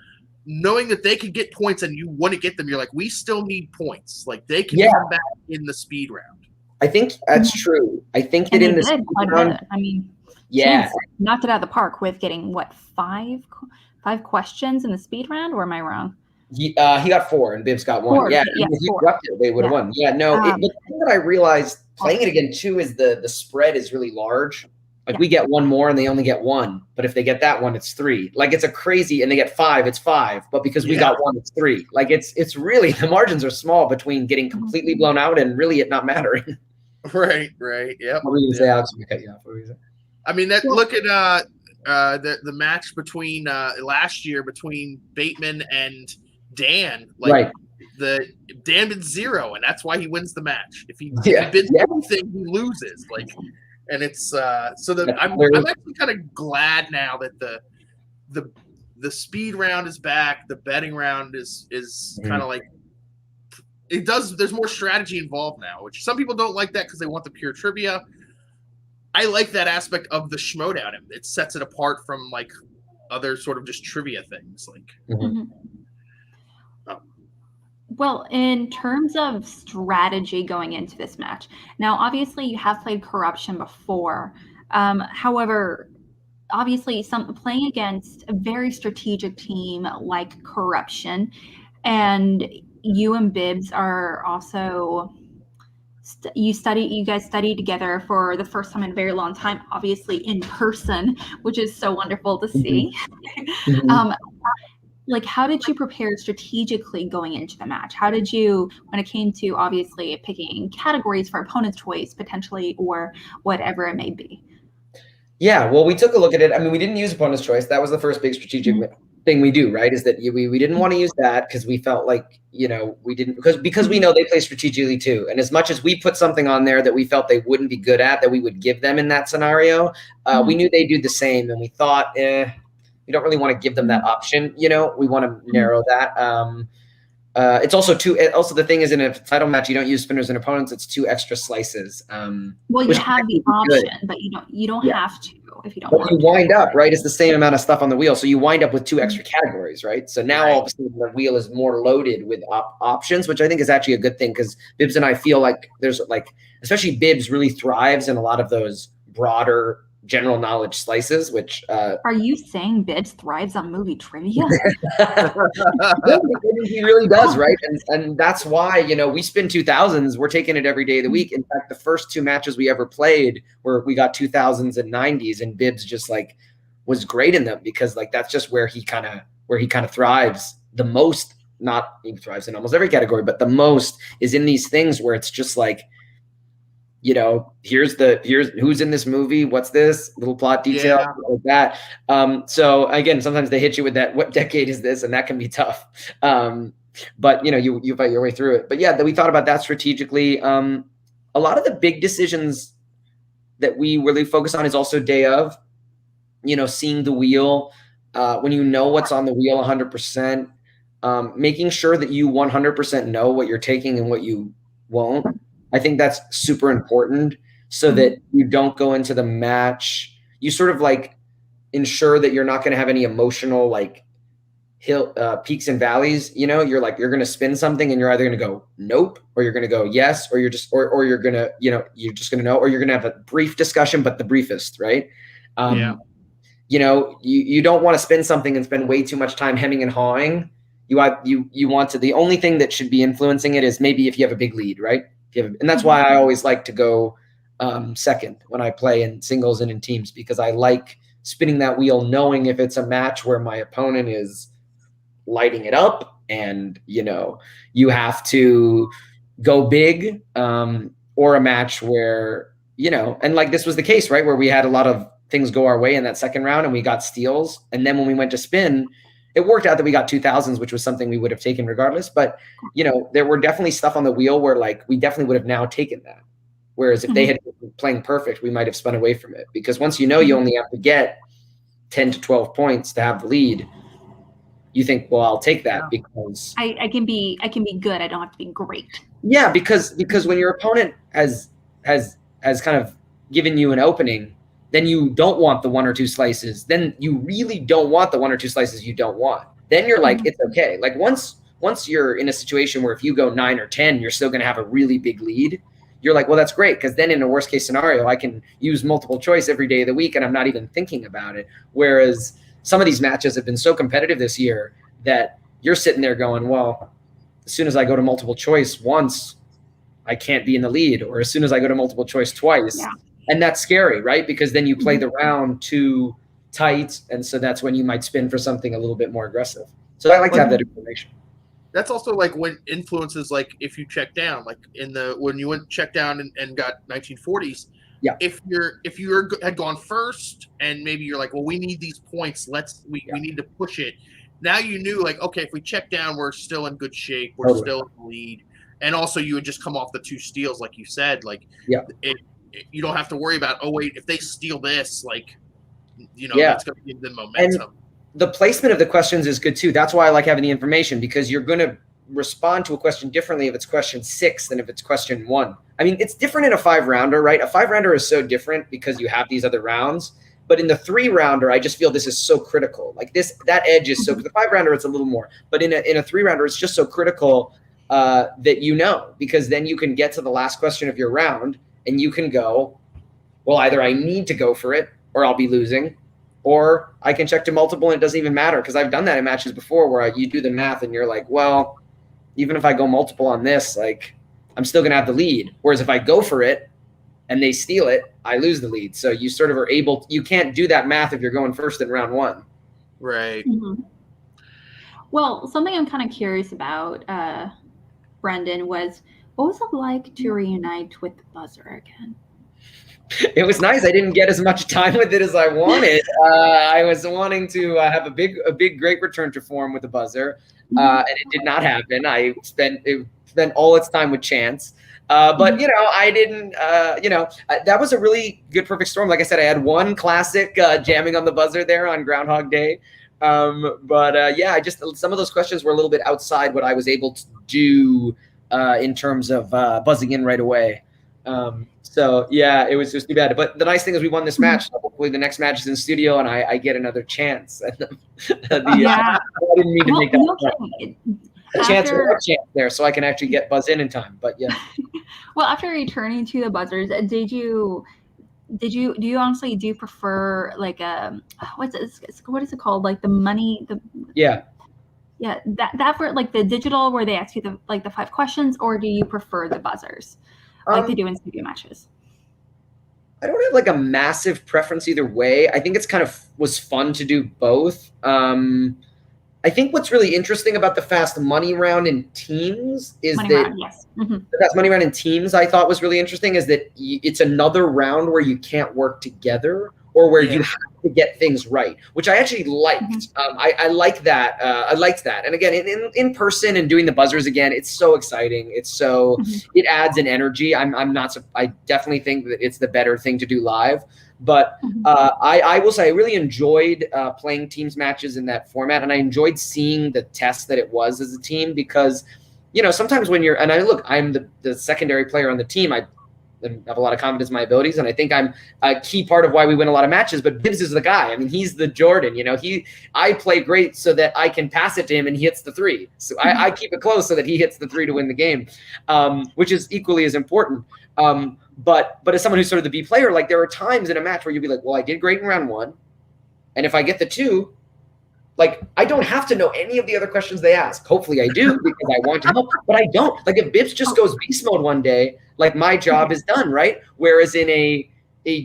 Speaker 2: Knowing that they could get points and you want to get them, you're like, we still need points. Like, they can come back in the speed round.
Speaker 6: I think that's true. I think that in the speed round,
Speaker 1: I mean, Chance knocked it out of the park with getting 5 questions in the speed round, or am I wrong?
Speaker 6: He got 4 and Bibbs got 1. If he dropped it, they would have won. Yeah, no. The thing that I realized playing it again too is the spread is really large. Like, we get 1 more and they only get 1, but if they get that 1, it's 3. Like, it's a crazy, and they get 5, it's 5. But because we got 1, it's 3. Like, it's really, the margins are small between getting completely blown out and really it not mattering.
Speaker 2: Right. Yep.
Speaker 6: What were you gonna say, Alex? Let me cut you off. What were you saying?
Speaker 2: I mean, look at the match between last year between Bateman and Dan. Like, Dan bids 0, and that's why he wins the match. If he bids anything, he loses. Like, and it's so that I'm actually kind of glad now that the speed round is back. The betting round is kind of like, it does. There's more strategy involved now, which some people don't like that because they want the pure trivia. I like that aspect of the Schmodown. It sets it apart from like other sort of just trivia things. Like,
Speaker 1: Well, in terms of strategy going into this match, now obviously you have played Corruption before. However, obviously playing against a very strategic team like Corruption, and you and Bibbs are also you guys studied together for the first time in a very long time, obviously in person, which is so wonderful to see. Like, how did you prepare strategically going into the match? How did you, when it came to obviously picking categories for opponent's choice potentially, or whatever it may be?
Speaker 6: Yeah, well, we took a look at it. I mean, we didn't use opponent's choice. That was the first big strategic thing we do, right? Is that we didn't want to use that because we felt like, we didn't, because we know they play strategically too. And as much as we put something on there that we felt they wouldn't be good at, that we would give them in that scenario, we knew they do the same. And we thought, we don't really want to give them that option. We want to narrow that. It's also also the thing is, in a title match, you don't use spinners and opponents. It's 2 extra slices.
Speaker 1: Well, you have the option, but you don't have to if you don't want
Speaker 6: to.
Speaker 1: You
Speaker 6: wind up, right? It's the same amount of stuff on the wheel. So you wind up with 2 extra categories, right? So now all of a sudden the wheel is more loaded with options, which I think is actually a good thing, because Bibbs and I feel like there's especially Bibbs really thrives in a lot of those broader general knowledge slices, which
Speaker 1: are you saying Bibbs thrives on movie trivia?
Speaker 6: He really does, right? And that's why, we spin 2000s. We're taking it every day of the week. In fact, the first 2 matches we ever played where we got 2000s and 90s, and Bibbs just was great in them, because that's just where he kind of thrives the most. Not he thrives in almost every category, but the most is in these things where it's just here's who's in this movie, what's this little plot detail, like that. So again, sometimes they hit you with that, what decade is this? And that can be tough. But you fight your way through it. But yeah, we thought about that strategically. A lot of the big decisions that we really focus on is also day of, seeing the wheel, when you know what's on the wheel 100%, making sure that you 100% know what you're taking and what you won't. I think that's super important, so that you don't go into the match. You sort of ensure that you're not going to have any emotional peaks and valleys. You're going to spin something and you're either going to go nope, or you're going to go yes, or you're just or you're going to you're just going to know, or you're going to have a brief discussion, but the briefest, right? You don't want to spin something and spend way too much time hemming and hawing. You want to, the only thing that should be influencing it is maybe if you have a big lead, right? And that's why I always like to go second when I play in singles and in teams, because I like spinning that wheel knowing if it's a match where my opponent is lighting it up and, you have to go big, or a match where, and this was the case, right? Where we had a lot of things go our way in that second round and we got steals. And then when we went to spin, it worked out that we got 2000s, which was something we would have taken regardless. But, there were definitely stuff on the wheel where we definitely would have now taken that. Whereas if they had been playing perfect, we might have spun away from it, because once you only have to get 10 to 12 points to have the lead, you think, well, I'll take that because
Speaker 1: I can be good. I don't have to be great.
Speaker 6: Yeah, because when your opponent has kind of given you an opening, then you don't want the 1 or 2 slices. Then you really don't want the 1 or 2 slices you don't want. Then you're it's okay. Once you're in a situation where if you go 9 or 10, you're still going to have a really big lead. You're well, that's great, because then in a worst case scenario, I can use multiple choice every day of the week and I'm not even thinking about it. Whereas some of these matches have been so competitive this year that you're sitting there going, well, as soon as I go to multiple choice once, I can't be in the lead, or as soon as I go to multiple choice twice. Yeah. And that's scary, right? Because then you play the round too tight, and so that's when you might spin for something a little bit more aggressive. So I like to have that information.
Speaker 2: That's also when influences, if you check down, when you went check down and got 1940s. Yeah. If you had gone first and maybe you're well, we need these points. We need to push it. Now you knew okay, if we check down, we're still in good shape. We're still in the lead. And also you would just come off the 2 steals, like you said. You don't have to worry about, oh wait, if they steal this, that's going to give them momentum.
Speaker 6: And the placement of the questions is good too. That's why I like having the information, because you're going to respond to a question differently if it's question 6 than if it's question 1. I mean, it's different in a 5-rounder, right? A 5-rounder is so different because you have these other rounds. But in the 3-rounder, I just feel this is so critical. That edge is so. For the 5-rounder, it's a little more. But in a 3-rounder, it's just so critical that you know, because then you can get to the last question of your round and you can go, well, either I need to go for it or I'll be losing, or I can check to multiple and it doesn't even matter, because I've done that in matches before where you do the math and you're like, well, even if I go multiple on this, like I'm still going to have the lead. Whereas if I go for it and they steal it, I lose the lead. So you sort of are able, you can't do that math if you're going first in round one.
Speaker 2: Right.
Speaker 1: Mm-hmm. Well, something I'm kind of curious about, Brendan, was what was it like to reunite with the buzzer again?
Speaker 6: It was nice. I didn't get as much time with it as I wanted. I was wanting to have a big, great return to form with the buzzer, and it did not happen. I spent all its time with Chance. But, you know, I didn't, that was a really good perfect storm. Like I said, I had one classic jamming on the buzzer there on Groundhog Day. Yeah, some of those questions were a little bit outside what I was able to do in terms of buzzing in right away. So yeah, it was just too bad. But the nice thing is we won this match. So hopefully the next match is in studio and I get another chance. I didn't mean to make that. A chance there, so I can actually get buzz in time. But yeah.
Speaker 1: Well, after returning to the buzzers, do you honestly prefer like what is it called, like the money that for like the digital where they ask you the 5 questions, or do you prefer the buzzers like they do in studio matches?
Speaker 6: I don't have like a massive preference either way. I think it's kind of was fun to do both. I think what's really interesting about the fast money round in teams is the fast money round in teams I thought was really interesting is that it's another round where you can't work together or where you have to get things right, which I actually liked. I like that. I liked that. And again, in person and doing the buzzers again, it's so exciting. It's so it adds an energy. I definitely think that it's the better thing to do live. But I will say I really enjoyed playing teams matches in that format, and I enjoyed seeing the test that it was as a team, because, you know, sometimes when you're, and I'm the secondary player on the team, I have a lot of confidence in my abilities, and I think I'm a key part of why we win a lot of matches. But Bibbs is the guy. I mean, he's the Jordan. You know, I play great so that I can pass it to him and he hits the 3. So I keep it close so that he hits the 3 to win the game, which is equally as important. But as someone who's sort of the B player, like there are times in a match where you'll be like, well, I did great in round 1, and if I get the 2, like I don't have to know any of the other questions they ask. Hopefully I do, because I want to help, but I don't. Like if Bibbs just goes beast mode one day, like my job is done, right? Whereas in a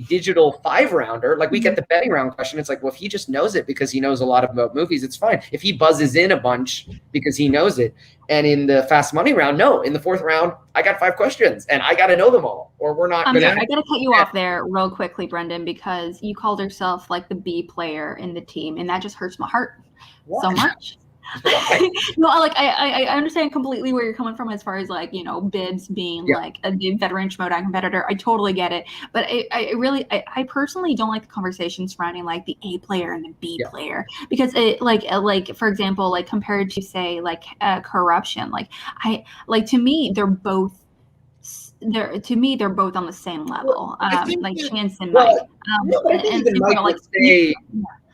Speaker 6: digital 5-rounder, like we get the betting round question, it's like, well, if he just knows it because he knows a lot about movies, it's fine. If he buzzes in a bunch because he knows it. And in the fast money round, no, in the 4th round, I got 5 questions and I got to know them all, or we're not going to.
Speaker 1: I got to cut you off there real quickly, Brendan, because you called yourself like the B player in the team, and that just hurts my heart so much. No, like I understand completely where you're coming from as far as like, you know, Bibbs being like a veteran Schmodown competitor. I totally get it, but I personally don't like the conversation surrounding like the A player and the B player, because it like for example, like compared to say like corruption, to me they're both on the same level. Like Chance and Mike.
Speaker 6: Mike would say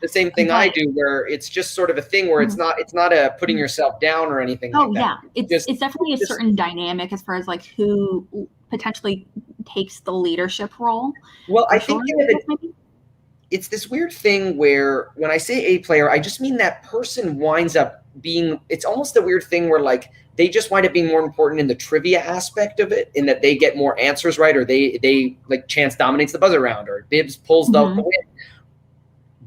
Speaker 6: the same thing I do, where it's just sort of a thing where it's not a putting yourself down or anything like that.
Speaker 1: It's definitely a certain dynamic as far as like who potentially takes the leadership role.
Speaker 6: Well, I think it's this weird thing where when I say A player, I just mean that person winds up being, it's almost a weird thing where like they just wind up being more important in the trivia aspect of it, in that they get more answers right, or they like Chance dominates the buzzer round, or Bibbs pulls the win.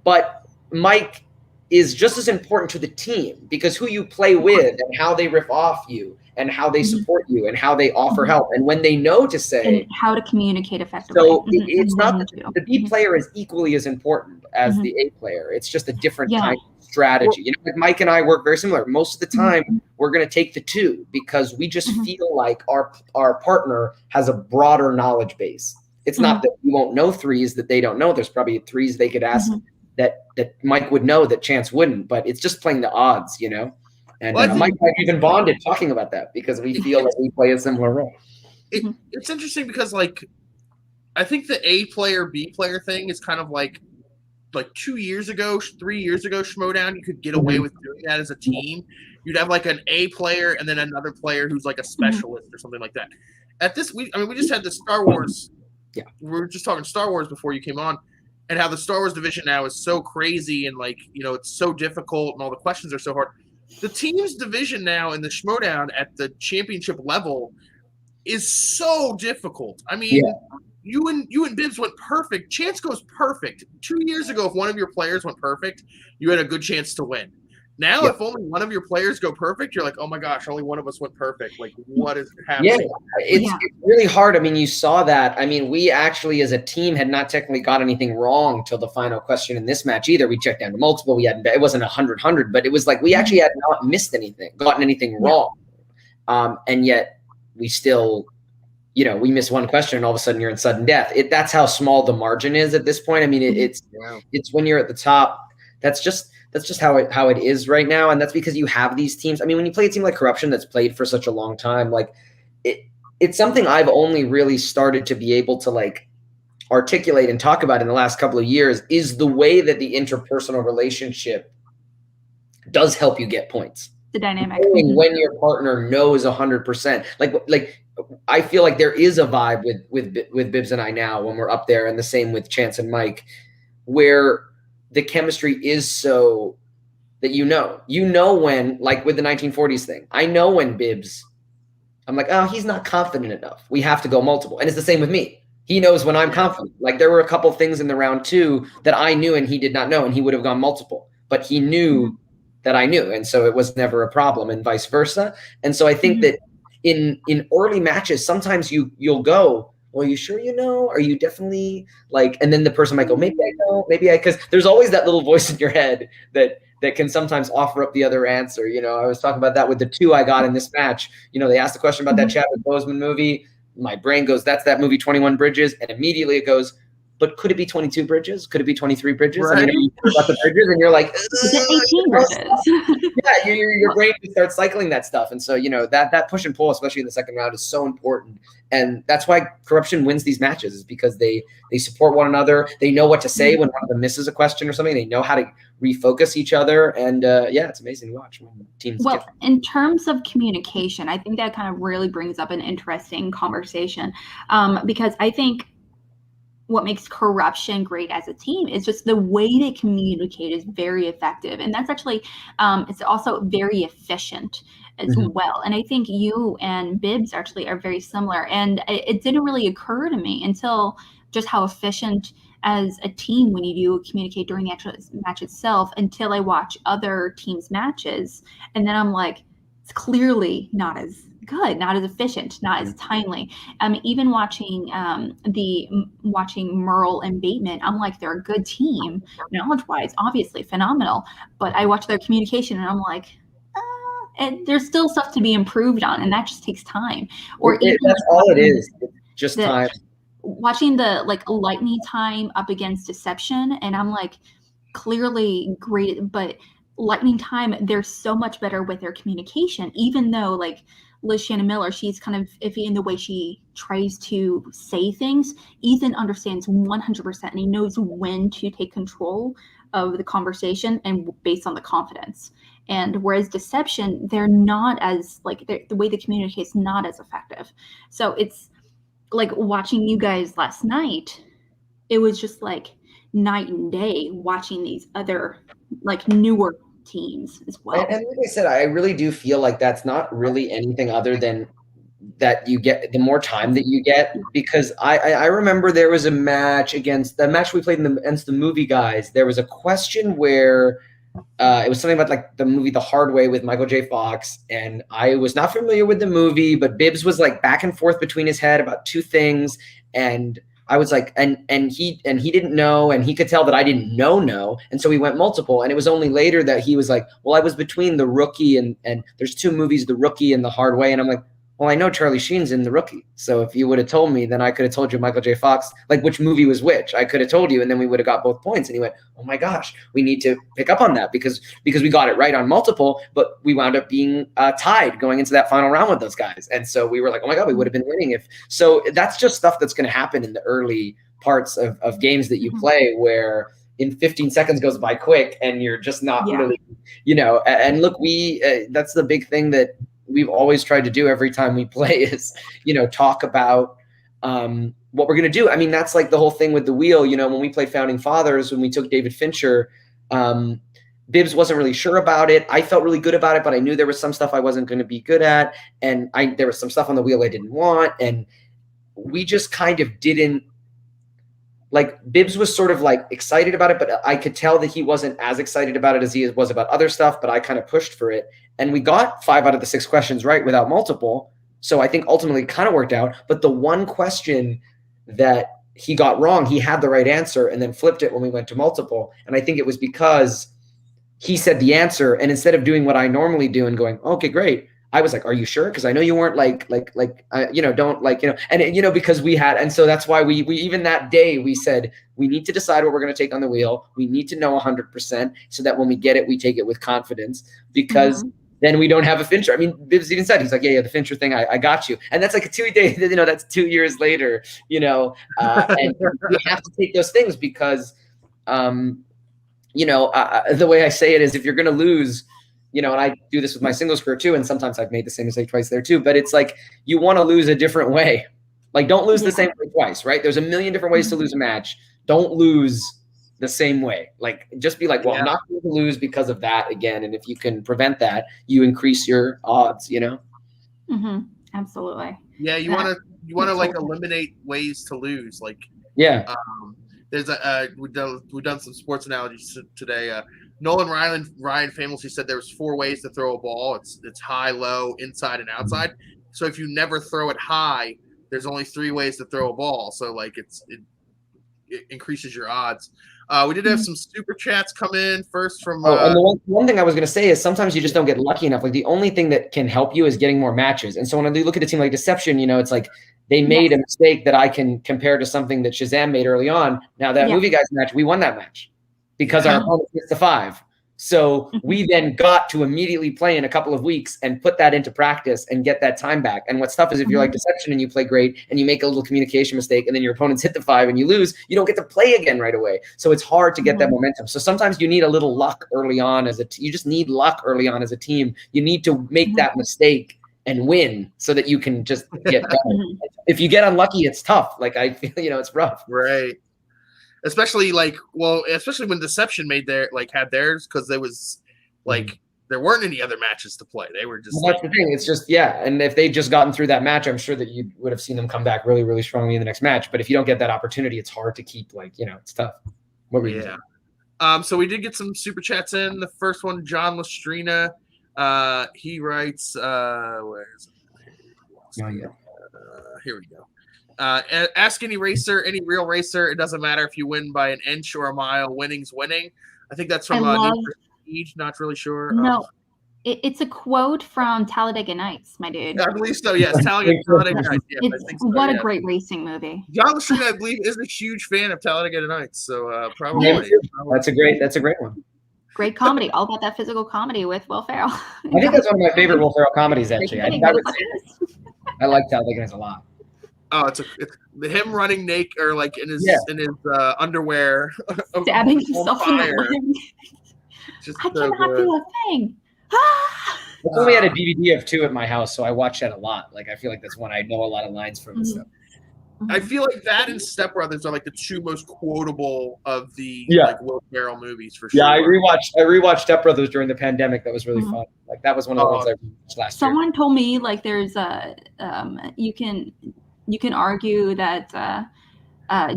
Speaker 6: But Mike is just as important to the team, because who you play with and how they riff off you and how they support you and how they offer help and when they know to say,
Speaker 1: and how to communicate effectively.
Speaker 6: So it's not the B player is equally as important as the A player. It's just a different kind of strategy. You know, like Mike and I work very similar. Most of the time we're going to take the 2 because we just feel like our partner has a broader knowledge base. It's not that we won't know 3s that they don't know. There's probably 3s they could ask that Mike would know that Chance wouldn't, but it's just playing the odds, you know? And Mike and I even bonded talking about that because we feel that we play a similar role.
Speaker 2: It's interesting because, like, I think the A player, B player thing is kind of like like 2 years ago, 3 years ago, Schmodown, you could get away with doing that as a team. You'd have like an A player and then another player who's like a specialist or something like that. At this, we just had the Star Wars.
Speaker 6: Yeah,
Speaker 2: we were just talking Star Wars before you came on, and how the Star Wars division now is so crazy and like it's so difficult and all the questions are so hard. The teams division now in the Schmodown at the championship level is so difficult. I mean, you and Bibbs went perfect. Chance goes perfect. 2 years ago, if one of your players went perfect, you had a good chance to win. Now, if only one of your players go perfect, you're like, oh my gosh, only one of us went perfect. Like, what is happening?
Speaker 6: Yeah, it's really hard. I mean, you saw that. I mean, we actually, as a team, had not technically got anything wrong till the final question in this match either. We checked down to multiple. We hadn't. It wasn't 100, but it was like we actually had not missed anything, gotten anything wrong, and yet we still, we miss one question, and all of a sudden you're in sudden death. That's how small the margin is at this point. I mean, it's when you're at the top. That's just how it is right now, and that's because you have these teams. I mean, when you play a team like Corruption that's played for such a long time, like it's something I've only really started to be able to like articulate and talk about in the last couple of years, is the way that the interpersonal relationship does help you get points.
Speaker 1: The dynamic
Speaker 6: when your partner knows 100%, like I feel like there is a vibe with Bibbs and I now when we're up there, and the same with Chance and Mike, where the chemistry is so that when, like with the 1940s thing, I know when Bibbs, I'm like, oh, he's not confident enough. We have to go multiple. And it's the same with me. He knows when I'm confident. Like there were a couple things in the round 2 that I knew and he did not know, and he would have gone multiple, but he knew that I knew. And so it was never a problem, and vice versa. And so I think that in early matches, sometimes you'll go, well, you sure are you definitely like, and then the person might go, maybe I know, because there's always that little voice in your head that can sometimes offer up the other answer. I was talking about that with the 2 I got in this match. They asked the question about that Chadwick Boseman movie. My brain goes, that's that movie 21 Bridges, and immediately it goes, but could it be 22 bridges? Could it be 23 bridges?
Speaker 2: Right.
Speaker 6: I mean, you hear about the bridges and you're like,
Speaker 1: 18 bridges.
Speaker 6: yeah, your brain starts cycling that stuff. And so, that push and pull, especially in the second round, is so important. And that's why Corruption wins these matches, is because they support one another. They know what to say when one of them misses a question or something. They know how to refocus each other. And it's amazing to watch when teams
Speaker 1: Well, in terms of communication, I think that kind of really brings up an interesting conversation, because I think what makes Corruption great as a team is just the way they communicate is very effective. And that's actually, it's also very efficient as well. And I think you and Bibbs actually are very similar. And it didn't really occur to me until just how efficient as a team when you do communicate during the actual match itself, until I watch other teams' matches. And then I'm like, it's clearly not as good, not as efficient, not as timely. Even watching Merle and Bateman, I'm like, they're a good team, knowledge-wise, obviously phenomenal. But I watch their communication and I'm like, and there's still stuff to be improved on, and that just takes time.
Speaker 6: That's all it is, just time.
Speaker 1: Watching the lightning time up against Deception, and I'm like, clearly great, but lightning time, they're so much better with their communication, even though Liz Shannon Miller, she's kind of iffy in the way she tries to say things. Ethan understands 100%, and he knows when to take control of the conversation and based on the confidence. And whereas Deception, they're not as the way they communicate is not as effective. So it's like watching you guys last night. It was just like night and day watching these other newer teams as well.
Speaker 6: And like I said, I really do feel like that's not really anything other than that you get the more time that you get, because I remember there was a match against the match we played against the movie guys. There was a question where it was something about the movie The Hard Way with Michael J. Fox, and I was not familiar with the movie, but Bibbs was back and forth between his head about 2 things, and I was like, and he didn't know, and he could tell that I didn't know, and so we went multiple, and it was only later that he was like, well, I was between The Rookie and there's 2 movies, The Rookie and The Hard Way, and I'm like, well, I know Charlie Sheen's in The Rookie, so if you would have told me, then I could have told you Michael J. Fox, which movie was which. I could have told you, and then we would have got both points. And he went, oh my gosh, we need to pick up on that because we got it right on multiple, but we wound up being tied going into that final round with those guys. And so we were like, oh my God, we would have been winning if. So that's just stuff that's going to happen in the early parts of games that you play, where in 15 seconds goes by quick, and you're just not really, you know. And look, that's the big thing that we've always tried to do every time we play is, you know, talk about what we're going to do. I mean, that's like the whole thing with the wheel. You know, when we played Founding Fathers, when we took David Fincher, Bibbs wasn't really sure about it. I felt really good about it, but I knew there was some stuff I wasn't going to be good at. And there was some stuff on the wheel I didn't want. And we just kind of didn't, like, Bibbs was sort of like excited about it, but I could tell that he wasn't as excited about it as he was about other stuff, but I kind of pushed for it. And we got 5 out of the 6 questions right without multiple. So I think ultimately it kind of worked out. But the one question that he got wrong, he had the right answer and then flipped it when we went to multiple. And I think it was because he said the answer, and instead of doing what I normally do and going, okay, great, I was like, are you sure? Because I know you weren't you know, don't like, you know, and, you know, because we had, and so that's why we even that day we said, we need to decide what we're going to take on the wheel. We need to know 100% so that when we get it, we take it with confidence, because then we don't have a Fincher. I mean, Bibbs even said, he's like, yeah, the Fincher thing, I got you. And that's like a 2 day, you know, that's 2 years later, you know, and we have to take those things because, you know, the way I say it is, if you're going to lose, you know, and I do this with my singles career too, and sometimes I've made the same mistake twice there too, but it's like, you want to lose a different way. Like, don't lose the same way twice, right? There's a million different ways to lose a match. Don't lose the same way. Like, just be like, well, I'm not going to lose because of that again. And if you can prevent that, you increase your odds, you know?
Speaker 1: Absolutely.
Speaker 2: Yeah, you want to like eliminate ways to lose. Like, there's we've done some sports analogies today. Nolan Ryan famously said there's 4 ways to throw a ball. It's high, low, inside, and outside. So if you never throw it high, there's only 3 ways to throw a ball. So like it increases your odds. We did have some super chats come in first from.
Speaker 6: And the one thing I was going to say is sometimes you just don't get lucky enough. Like, the only thing that can help you is getting more matches. And so when I look at a team like Deception, you know, it's like they made a mistake that I can compare to something that Shazam made early on. Now that Movie Guys match, we won that match because our opponent gets to 5. So we then got to immediately play in a couple of weeks and put that into practice and get that time back. And what's tough is if you're like Deception and you play great and you make a little communication mistake and then your opponents hit the 5 and you lose, you don't get to play again right away. So it's hard to get that momentum. So sometimes you need a little luck early on you just need luck early on as a team. You need to make that mistake and win so that you can just get better. If you get unlucky, it's tough. Like, I feel, you know, it's rough.
Speaker 2: Right. Especially when Deception had theirs, because there was there weren't any other matches to play. They were just
Speaker 6: that's the thing. It's just and if they'd just gotten through that match, I'm sure that you would have seen them come back really, really strongly in the next match. But if you don't get that opportunity, it's hard to keep, like, you know, it's tough. What were you saying?
Speaker 2: So we did get some super chats in. The first one, John Lestrina, he writes, where is it? Here we go. Ask any racer, any real racer. It doesn't matter if you win by an inch or a mile. Winning's winning. I think that's from Need for Speed. Not really sure.
Speaker 1: No, it's a quote from Talladega Nights, my dude.
Speaker 2: Yeah, I believe so. Yes, Talladega Nights. Yeah,
Speaker 1: what a great racing movie.
Speaker 2: John Lestrina, I believe, is a huge fan of Talladega Nights. So probably
Speaker 6: that's a great one.
Speaker 1: Great comedy, all about that physical comedy with Will Ferrell.
Speaker 6: I think that's one of my favorite Will Ferrell comedies. Actually, I like Talladega Nights a lot.
Speaker 2: Oh, it's him running naked or like in his underwear,
Speaker 1: stabbing himself in the leg. I cannot feel a thing.
Speaker 6: That's we had a DVD of 2 at my house, so I watched that a lot. Like, I feel like that's one I know a lot of lines from and stuff.
Speaker 2: I feel like that and Step Brothers are like the 2 most quotable of the like Will Ferrell movies for sure.
Speaker 6: Yeah, I rewatched Step Brothers during the pandemic. That was really fun. Like, that was one of the ones I watched last year.
Speaker 1: Someone told me, like, there's you can argue that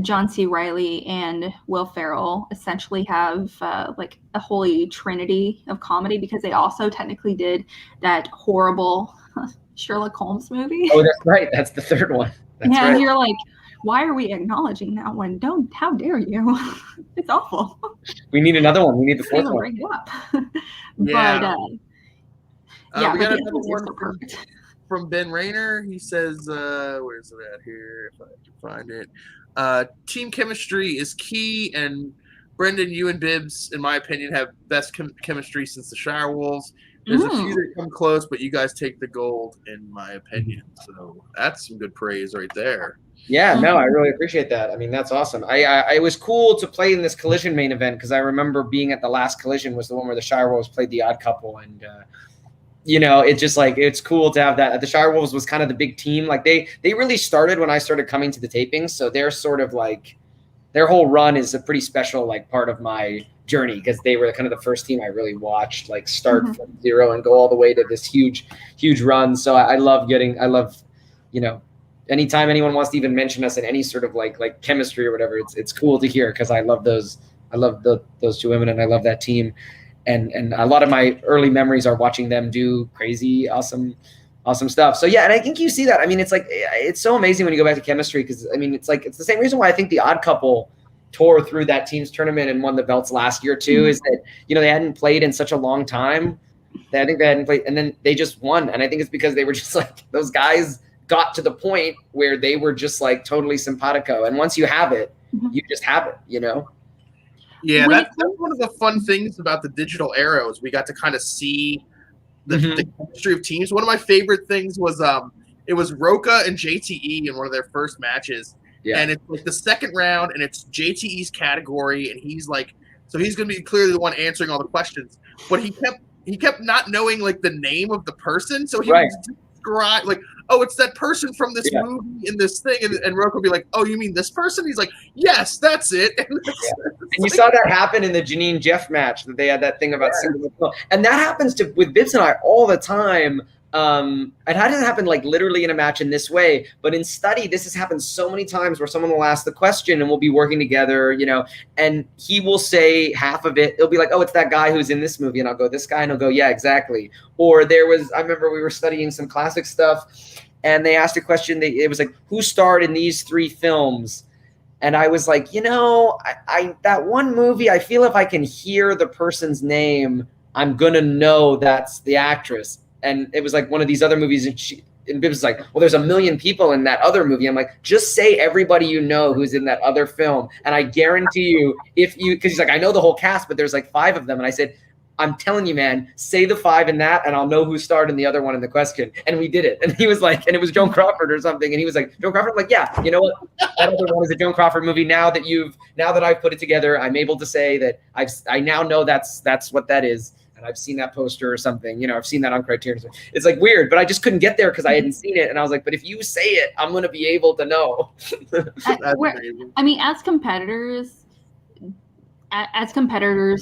Speaker 1: John C. Reilly and Will Ferrell essentially have like a holy trinity of comedy, because they also technically did that horrible Sherlock Holmes movie.
Speaker 6: Oh, that's right. That's the 3rd one. That's right.
Speaker 1: And you're like, why are we acknowledging that one? How dare you? It's awful.
Speaker 6: We need another one. We need the 4th one.
Speaker 1: Bring it up.
Speaker 2: Yeah.
Speaker 1: But
Speaker 2: we got another one from Ben Rayner. He says, where's it at here? If I can find it. Team chemistry is key, and Brendan, you and Bibbs, in my opinion, have best chemistry since the Shire Wolves. There's a few that come close, but you guys take the gold, in my opinion. So that's some good praise right there.
Speaker 6: Yeah, no, I really appreciate that. I mean, that's awesome. It was cool to play in this Collision main event because I remember being at the last Collision was the one where the Shire Wolves played the Odd Couple, and it's just like it's cool to have that. The Shire Wolves was kind of the big team. Like they really started when I started coming to the tapings, so they're sort of like their whole run is a pretty special like part of my journey because they were kind of the first team I really watched like start from zero and go all the way to this huge run. So I love anytime anyone wants to even mention us in any sort of like chemistry or whatever, it's cool to hear because I love those two women and I love that team, and a lot of my early memories are watching them do crazy, awesome stuff. So yeah, and I think you see that. I mean, it's like it's so amazing when you go back to chemistry because I mean, it's the same reason why I think the Odd Couple tore through that team's tournament and won the belts last year too. Is that they hadn't played in such a long time. I think they hadn't played, and then they just won. And I think it's because they were just like those guys got to the point where they were just like totally simpatico. And once you have it, you just have it,
Speaker 2: Yeah, that's one of the fun things about the digital era is we got to kind of see the chemistry of teams. One of my favorite things was it was Roca and JTE in one of their first matches. Yeah. And it's like the second round and it's JTE's category and he's like he's gonna be clearly the one answering all the questions. But he kept not knowing like the name of the person. So he would describe like, oh, it's that person from this movie in this thing, and Roca would be like, oh, you mean this person? He's like, yes, that's it. And
Speaker 6: you saw that happen in the Janine Jeff match that they had that thing about single, and that happens with Bibs and I all the time. It hasn't happened like literally in a match in this way, but in study, this has happened so many times where someone will ask the question and we'll be working together, and he will say half of it. It'll be like, oh, it's that guy who's in this movie. And I'll go, this guy. And he'll go, yeah, exactly. Or I remember we were studying some classic stuff and they asked a question. It was like, who starred in these 3 films? And I was like, I that one movie, I feel if I can hear the person's name, I'm going to know that's the actress. And it was like one of these other movies, and Bibbs was like, well, there's 1 million people in that other movie. I'm like, just say everybody who's in that other film. And I guarantee you, because he's like, I know the whole cast, but there's like 5 of them. And I said, I'm telling you, man, say the 5 in that, and I'll know who starred in the other one in the question. And we did it. And he was like, and it was Joan Crawford or something. And he was like, Joan Crawford? I'm like, yeah, you know what? That other one is a Joan Crawford movie. Now that I've put it together, I'm able to say that I now know that's what that is. I've seen that poster or something, I've seen that on Criterion. It's like weird, but I just couldn't get there because I hadn't seen it. And I was like, but if you say it, I'm going to be able to know.
Speaker 1: I mean, as competitors,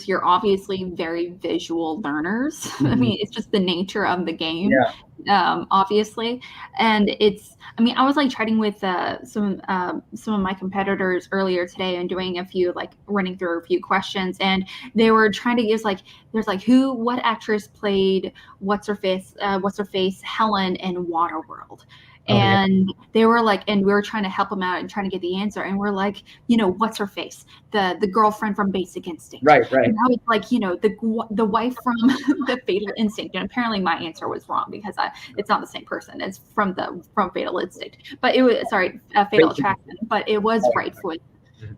Speaker 1: you're obviously very visual learners. I mean, it's just the nature of the game, obviously. And I was like chatting with some of my competitors earlier today and doing running through a few questions, and they were trying to use there's what actress played what's her face Helen in Waterworld. And they were like, and we were trying to help them out and trying to get the answer. And we're like, what's her face? The girlfriend from Basic Instinct. Right. And now it's like, the wife from the Fatal Instinct. And apparently my answer was wrong because it's not the same person. It's from Fatal Instinct. But it was, Fatal Attraction. But it was right for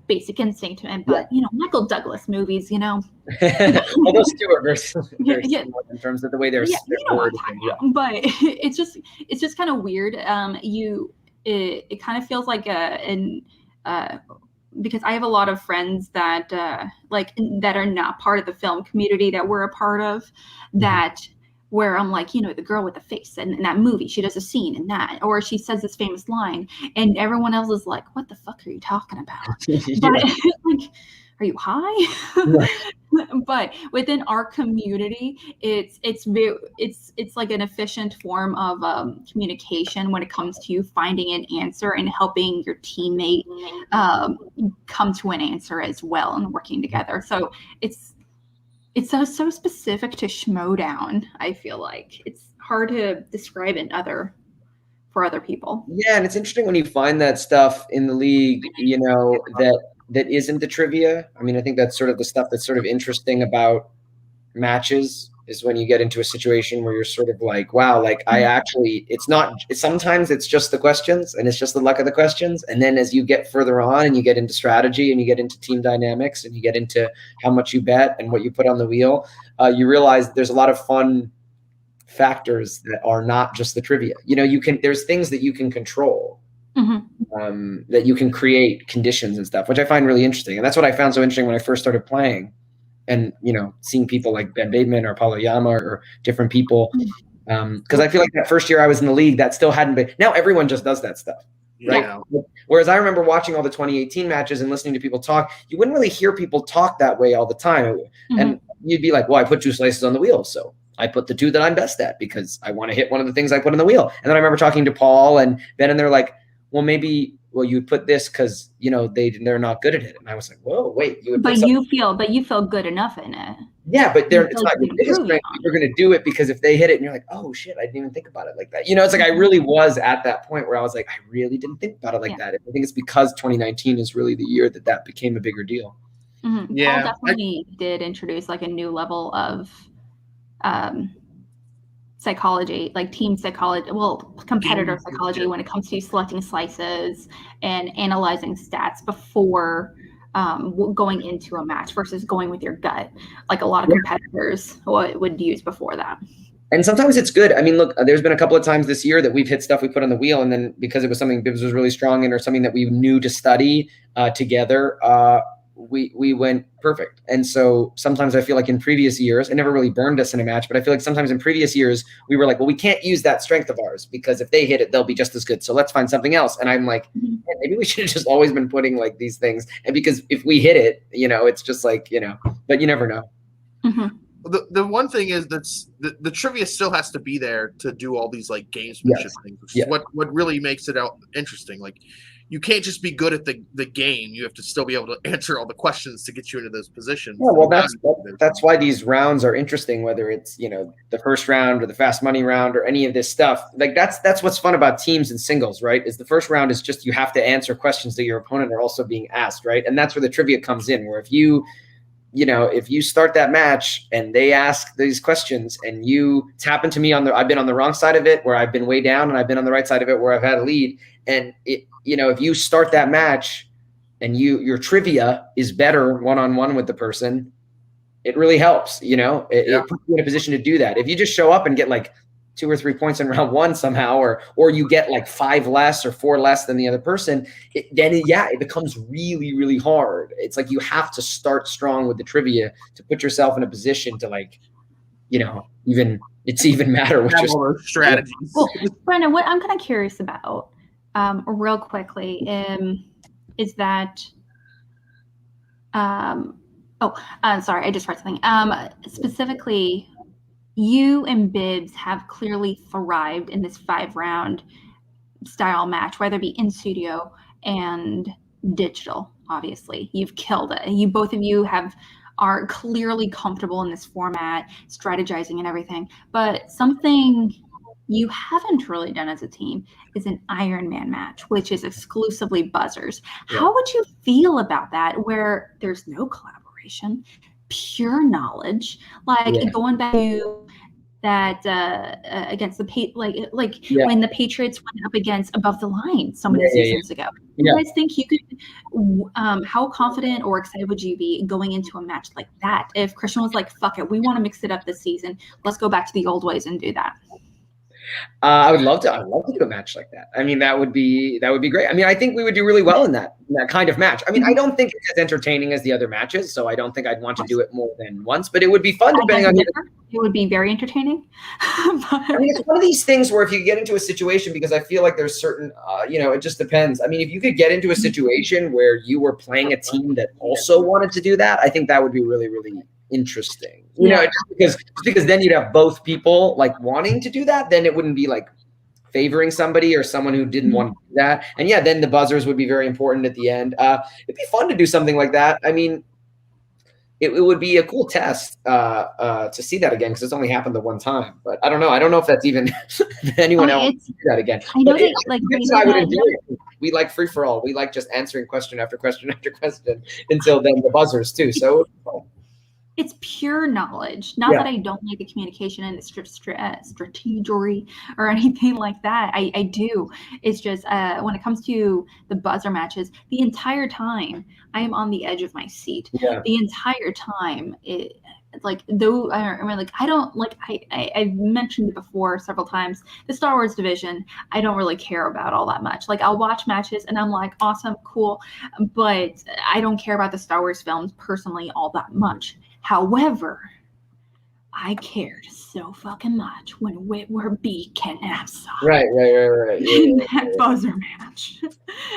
Speaker 1: Basic Instinct. But Michael Douglas movies,
Speaker 6: well, those two are very similar in terms of the way they're worded.
Speaker 1: But it's just kind of weird. It kind of feels like because I have a lot of friends that that are not part of the film community that we're a part of, where I'm like, the girl with the face and in that movie, she does a scene in that, or she says this famous line, and everyone else is like, what the fuck are you talking about? But are you high? But within our community, it's like an efficient form of communication when it comes to finding an answer and helping your teammate come to an answer as well and working together. So it's so specific to Schmodown. I feel like it's hard to describe for other people.
Speaker 6: Yeah, and it's interesting when you find that stuff in the league, that isn't the trivia. I mean, I think that's sort of the stuff that's sort of interesting about matches is when you get into a situation where you're sort of like, wow, sometimes it's just the questions and it's just the luck of the questions. And then as you get further on and you get into strategy and you get into team dynamics and you get into how much you bet and what you put on the wheel, you realize there's a lot of fun factors that are not just the trivia. There's things that you can control, that you can create conditions and stuff, which I find really interesting. And that's what I found so interesting when I first started playing, and seeing people like Ben Bateman or Paulo Yama or different people. Because I feel like that first year I was in the league, that still hadn't been. Now everyone just does that stuff, right?
Speaker 2: Yeah.
Speaker 6: Whereas I remember watching all the 2018 matches and listening to people talk, you wouldn't really hear people talk that way all the time. And you'd be like, well, I put 2 slices on the wheel, so I put the 2 that I'm best at because I want to hit one of the things I put on the wheel. And then I remember talking to Paul and Ben, and they're like, well, maybe you put this because they're not good at it. And I was like, whoa, wait,
Speaker 1: you feel good enough in it.
Speaker 6: Yeah, but it's not your biggest strength. You're going to do it because if they hit it and you're like, oh shit, I didn't even think about it like that. It's like I really was at that point where I was like, I really didn't think about it like that. I think it's because 2019 is really the year that became a bigger deal.
Speaker 1: Yeah, Paul definitely did introduce like a new level of psychology, like team psychology, competitor psychology when it comes to selecting slices and analyzing stats before going into a match versus going with your gut, like a lot of competitors would use before that.
Speaker 6: And sometimes it's good. I mean, look, there's been a couple of times this year that we've hit stuff we put on the wheel, and then because it was something Bibbs was really strong in or something that we knew to study together, we went perfect. And so sometimes I feel like in previous years, it never really burned us in a match, but I feel like sometimes in previous years we were like, well, we can't use that strength of ours because if they hit it, they'll be just as good. So let's find something else. And I'm like, maybe we should have just always been putting like these things. And because if we hit it, it's just like, but you never know.
Speaker 2: The one thing is that the trivia still has to be there to do all these like gamesmanship things, which is what really makes it out interesting. Like, you can't just be good at the game. You have to still be able to answer all the questions to get you into those positions.
Speaker 6: Yeah, well, that's why these rounds are interesting, whether it's, the first round or the fast money round or any of this stuff. Like that's what's fun about teams and singles, right? Is the first round is just you have to answer questions that your opponent are also being asked, right? And that's where the trivia comes in, where if you start that match and they ask these questions and it's happened to me I've been on the wrong side of it where I've been way down, and I've been on the right side of it where I've had a lead. And if you start that match and your trivia is better one-on-one with the person, it really helps, it puts you in a position to do that. If you just show up and get like 2 or 3 points in round 1 somehow, or you get like 5 less or 4 less than the other person, it becomes really, really hard. It's like you have to start strong with the trivia to put yourself in a position to like, it's even matter what your
Speaker 2: strategies.
Speaker 1: Well, Brendan, what I'm kind of curious about, real quickly, is that sorry, I just read something. Specifically, you and Bibbs have clearly thrived in this 5-round style match, whether it be in studio and digital. Obviously, you've killed it. Both of you are clearly comfortable in this format, strategizing and everything. But something you haven't really done as a team is an Iron Man match, which is exclusively buzzers. Yeah. How would you feel about that, where there's no collaboration, pure knowledge, going back to that against the when the Patriots went up against Above the Line so many seasons ago? You guys think you could? How confident or excited would you be going into a match like that if Christian was like, "Fuck it, we want to mix it up this season. Let's go back to the old ways and do that"?
Speaker 6: I would love to. I'd love to do a match like that. I mean, that would be great. I mean, I think we would do really well in that kind of match. I mean, I don't think it's as entertaining as the other matches, so I don't think I'd want to do it more than once. But it would be fun depending on.
Speaker 1: It would be very entertaining.
Speaker 6: I mean, it's one of these things where if you get into a situation, because I feel like there's certain, it just depends. I mean, if you could get into a situation where you were playing a team that also wanted to do that, I think that would be really, really interesting. Just because then you'd have both people like wanting to do that. Then it wouldn't be like favoring somebody or someone who didn't want to do that. And then the buzzers would be very important at the end. It'd be fun to do something like that. I mean, it would be a cool test to see that again, because it's only happened the one time. But I don't know. I don't know if that's even anyone else do that again.
Speaker 1: I know that
Speaker 6: I wouldn't do it. We like free for all. We like just answering question after question after question until then the buzzers too. So
Speaker 1: it's pure knowledge. Not that I don't like the communication and the strategery or anything like that. I do. It's just when it comes to the buzzer matches, the entire time I am on the edge of my seat. Yeah. The entire time like though I mean, like I don't like I've mentioned it before several times. The Star Wars division, I don't really care about all that much. Like I'll watch matches and I'm like, awesome, cool, but I don't care about the Star Wars films personally all that much. However, I cared so fucking much when Whitwer beat Ken Napzok.
Speaker 6: Right.
Speaker 1: In that buzzer match.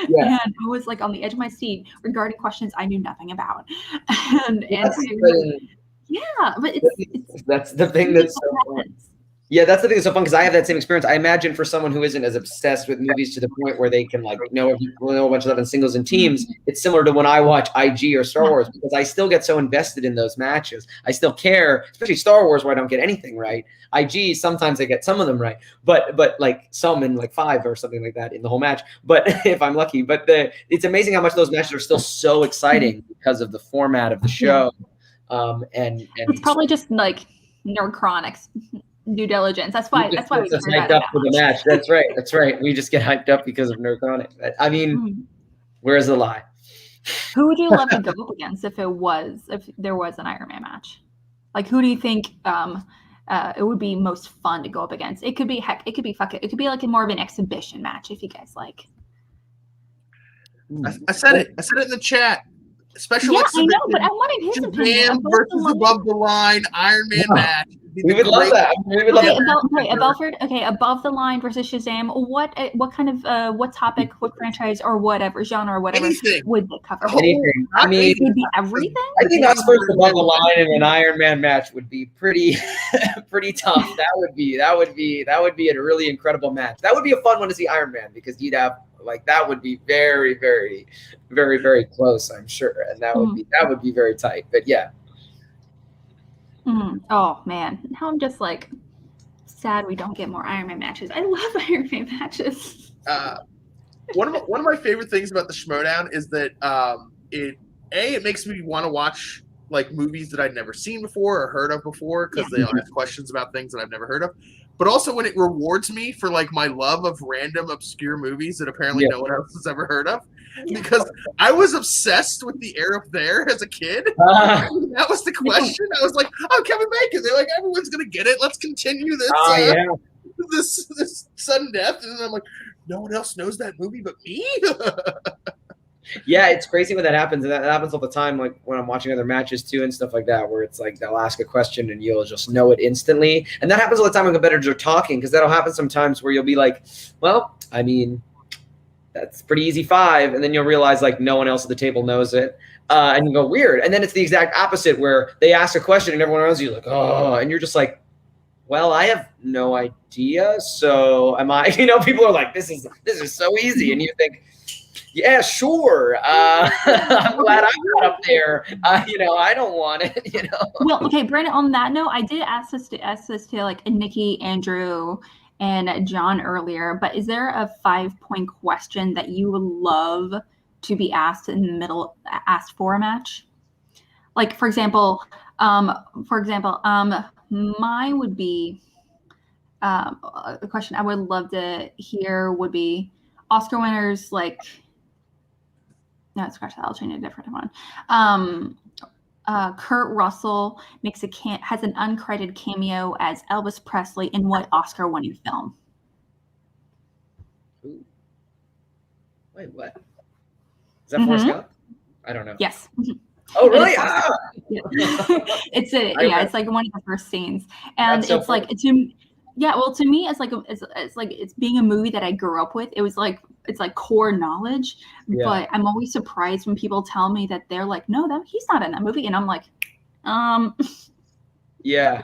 Speaker 6: Yeah.
Speaker 1: And I was like on the edge of my seat regarding questions I knew nothing about. But
Speaker 6: that's the thing that's so fun. Yeah, that's the thing that's so fun because I have that same experience. I imagine for someone who isn't as obsessed with movies to the point where they can like know a bunch of stuff in singles and teams, it's similar to when I watch IG or Star Wars because I still get so invested in those matches. I still care, especially Star Wars where I don't get anything right. IG, sometimes I get some of them right, but like some in like 5 or something like that in the whole match. But if I'm lucky, but it's amazing how much those matches are still so exciting because of the format of the show. And
Speaker 1: it's probably just like Nerd Chronics due diligence. That's why we
Speaker 6: hyped up for the match. That's right. We just get hyped up because of Nerd Chronics. I mean, where's the lie?
Speaker 1: Who would you love to go up against if there was an Iron Man match? Like who do you think it would be most fun to go up against? It could be it could be like more of an exhibition match if you guys like.
Speaker 2: I said it in the chat. Special exhibition.
Speaker 1: I know, but I wanted his opinion.
Speaker 2: Versus above the line Iron Man match.
Speaker 6: We would love that.
Speaker 1: Above the line versus Shazam. What kind of what topic, what franchise, or whatever genre, or whatever would they cover?
Speaker 6: Anything. I mean,
Speaker 1: it would be everything.
Speaker 6: I think us versus above the line in an Iron Man match would be pretty tough. That would be a really incredible match. That would be a fun one to see Iron Man because you'd have that would be very, very, very, very close, I'm sure, and that would be very tight. But yeah.
Speaker 1: Oh man, now I'm just like sad we don't get more Iron Man matches. I love Iron Man matches.
Speaker 2: One of my favorite things about the Schmodown is that it makes me want to watch like movies that I'd never seen before or heard of before because they all ask questions about things that I've never heard of. But also when it rewards me for like my love of random obscure movies that apparently no one else has ever heard of. Because I was obsessed with the Heir There as a kid. That was the question. I was like, oh, Kevin Bacon. They're like, everyone's gonna get it. Let's continue this this sudden death. And then I'm like, no one else knows that movie but me.
Speaker 6: Yeah, it's crazy when that happens. And that happens all the time, like when I'm watching other matches too and stuff like that, where it's like they'll ask a question and you'll just know it instantly. And that happens all the time when competitors are talking, because that'll happen sometimes where you'll be like, well, I mean, that's pretty easy 5. And then you'll realize like no one else at the table knows it. And you go, weird. And then it's the exact opposite where they ask a question and everyone around you like, oh, and you're just like, well, I have no idea. So am I, people are like, this is so easy. And you think, yeah, sure. I'm glad I got up there. I don't want it.
Speaker 1: Well, okay, Brandon. On that note, I did ask this to like Nikki, Andrew, and John earlier. But is there a 5-point question that you would love to be asked in the middle, asked for a match? Like, for example, mine would be a question I would love to hear would be Oscar winners like. No, scratch that. I'll change a different one. Kurt Russell has an uncredited cameo as Elvis Presley in what Oscar-winning film?
Speaker 6: Ooh. Wait, what? Is that Forrest Gump? I don't know.
Speaker 1: Yes.
Speaker 6: Oh, really?
Speaker 1: It's like one of the first scenes, and it's funny. Like to me, it's being a movie that I grew up with. It was like it's like core knowledge, but I'm always surprised when people tell me that they're like, no, he's not in that movie, and I'm like,
Speaker 6: yeah.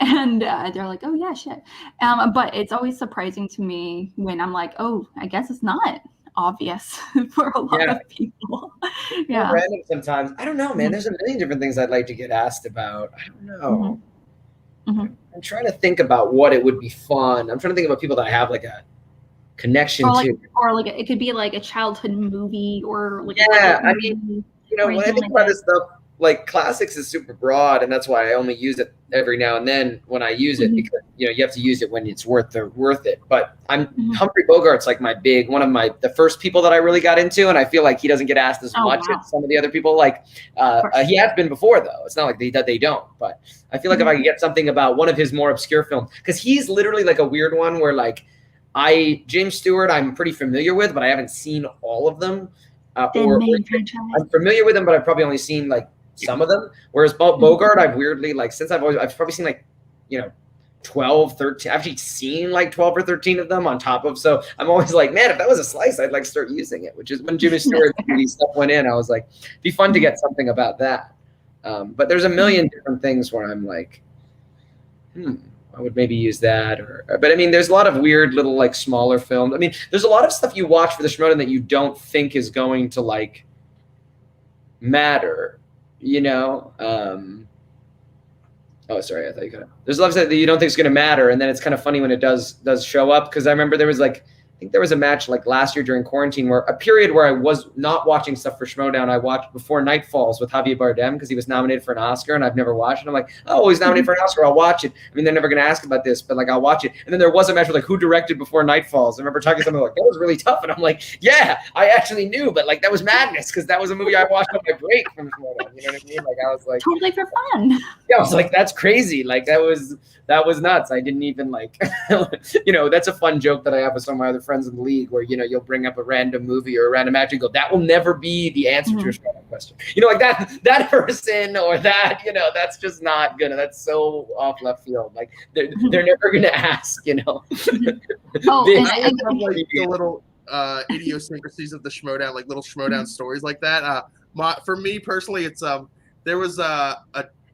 Speaker 1: And they're like, oh yeah, shit. But it's always surprising to me when I'm like, oh, I guess it's not obvious for a lot of people. Yeah.
Speaker 6: Random sometimes. I don't know, man. There's a million different things I'd like to get asked about. I don't know. I'm trying to think about what it would be fun. I'm trying to think about people that I have like a connection to.
Speaker 1: Or like it could be like a childhood movie or like
Speaker 6: I mean, when I think about this stuff, like classics is super broad, and that's why I only use it every now and then when I use it, because you have to use it when it's worth it. But Humphrey Bogart's like one of the first people that I really got into, and I feel like he doesn't get asked as much as some of the other people. Like he has been before, though. It's not like they don't. But I feel like if I could get something about one of his more obscure films, because he's literally like a weird one where like James Stewart I'm pretty familiar with, but I haven't seen all of them. Or I'm familiar with them, but I've probably only seen like some of them. Whereas Bogart, I've weirdly like I've probably seen like 12, 13. I've actually seen like 12 or 13 of them on top of. So I'm always like, man, if that was a slice, I'd like start using it. Which is when Jimmy Stewart stuff went in, I was like, it'd be fun to get something about that. But there's a million different things where I'm like, I would maybe use that. But I mean, there's a lot of weird little like smaller films. I mean, there's a lot of stuff you watch for the Schmodown that you don't think is going to like matter, oh, sorry, I thought you got it. There's a lot of stuff that you don't think is going to matter, and then it's kind of funny when it does show up. Because I remember there was like, I think there was a match like last year during quarantine where a period where I was not watching stuff for Schmodown. I watched Before Night Falls with Javier Bardem because he was nominated for an Oscar, and I've never watched it. I'm like, oh, he's nominated for an Oscar, I'll watch it. I mean, they're never going to ask about this, but like I'll watch it. And then there was a match with like who directed Before Night Falls. I remember talking to someone like, that was really tough, and I'm like, yeah, I actually knew, but like that was madness because that was a movie I watched on my break from Schmodown. You know what I mean? Like I was like,
Speaker 1: totally for fun.
Speaker 6: Yeah, I was like, that's crazy. Like that was nuts. I didn't even like, that's a fun joke that I have with some of my other friends in the league where, you'll bring up a random movie or a random actor and go, that will never be the answer to your Schmodown question. Like that person or that, that's just not gonna, that's so off left field. Like they're never gonna ask,
Speaker 1: Oh,
Speaker 2: I have like the little idiosyncrasies of the Schmodown, like little Schmodown stories like that. For me personally, it's there was a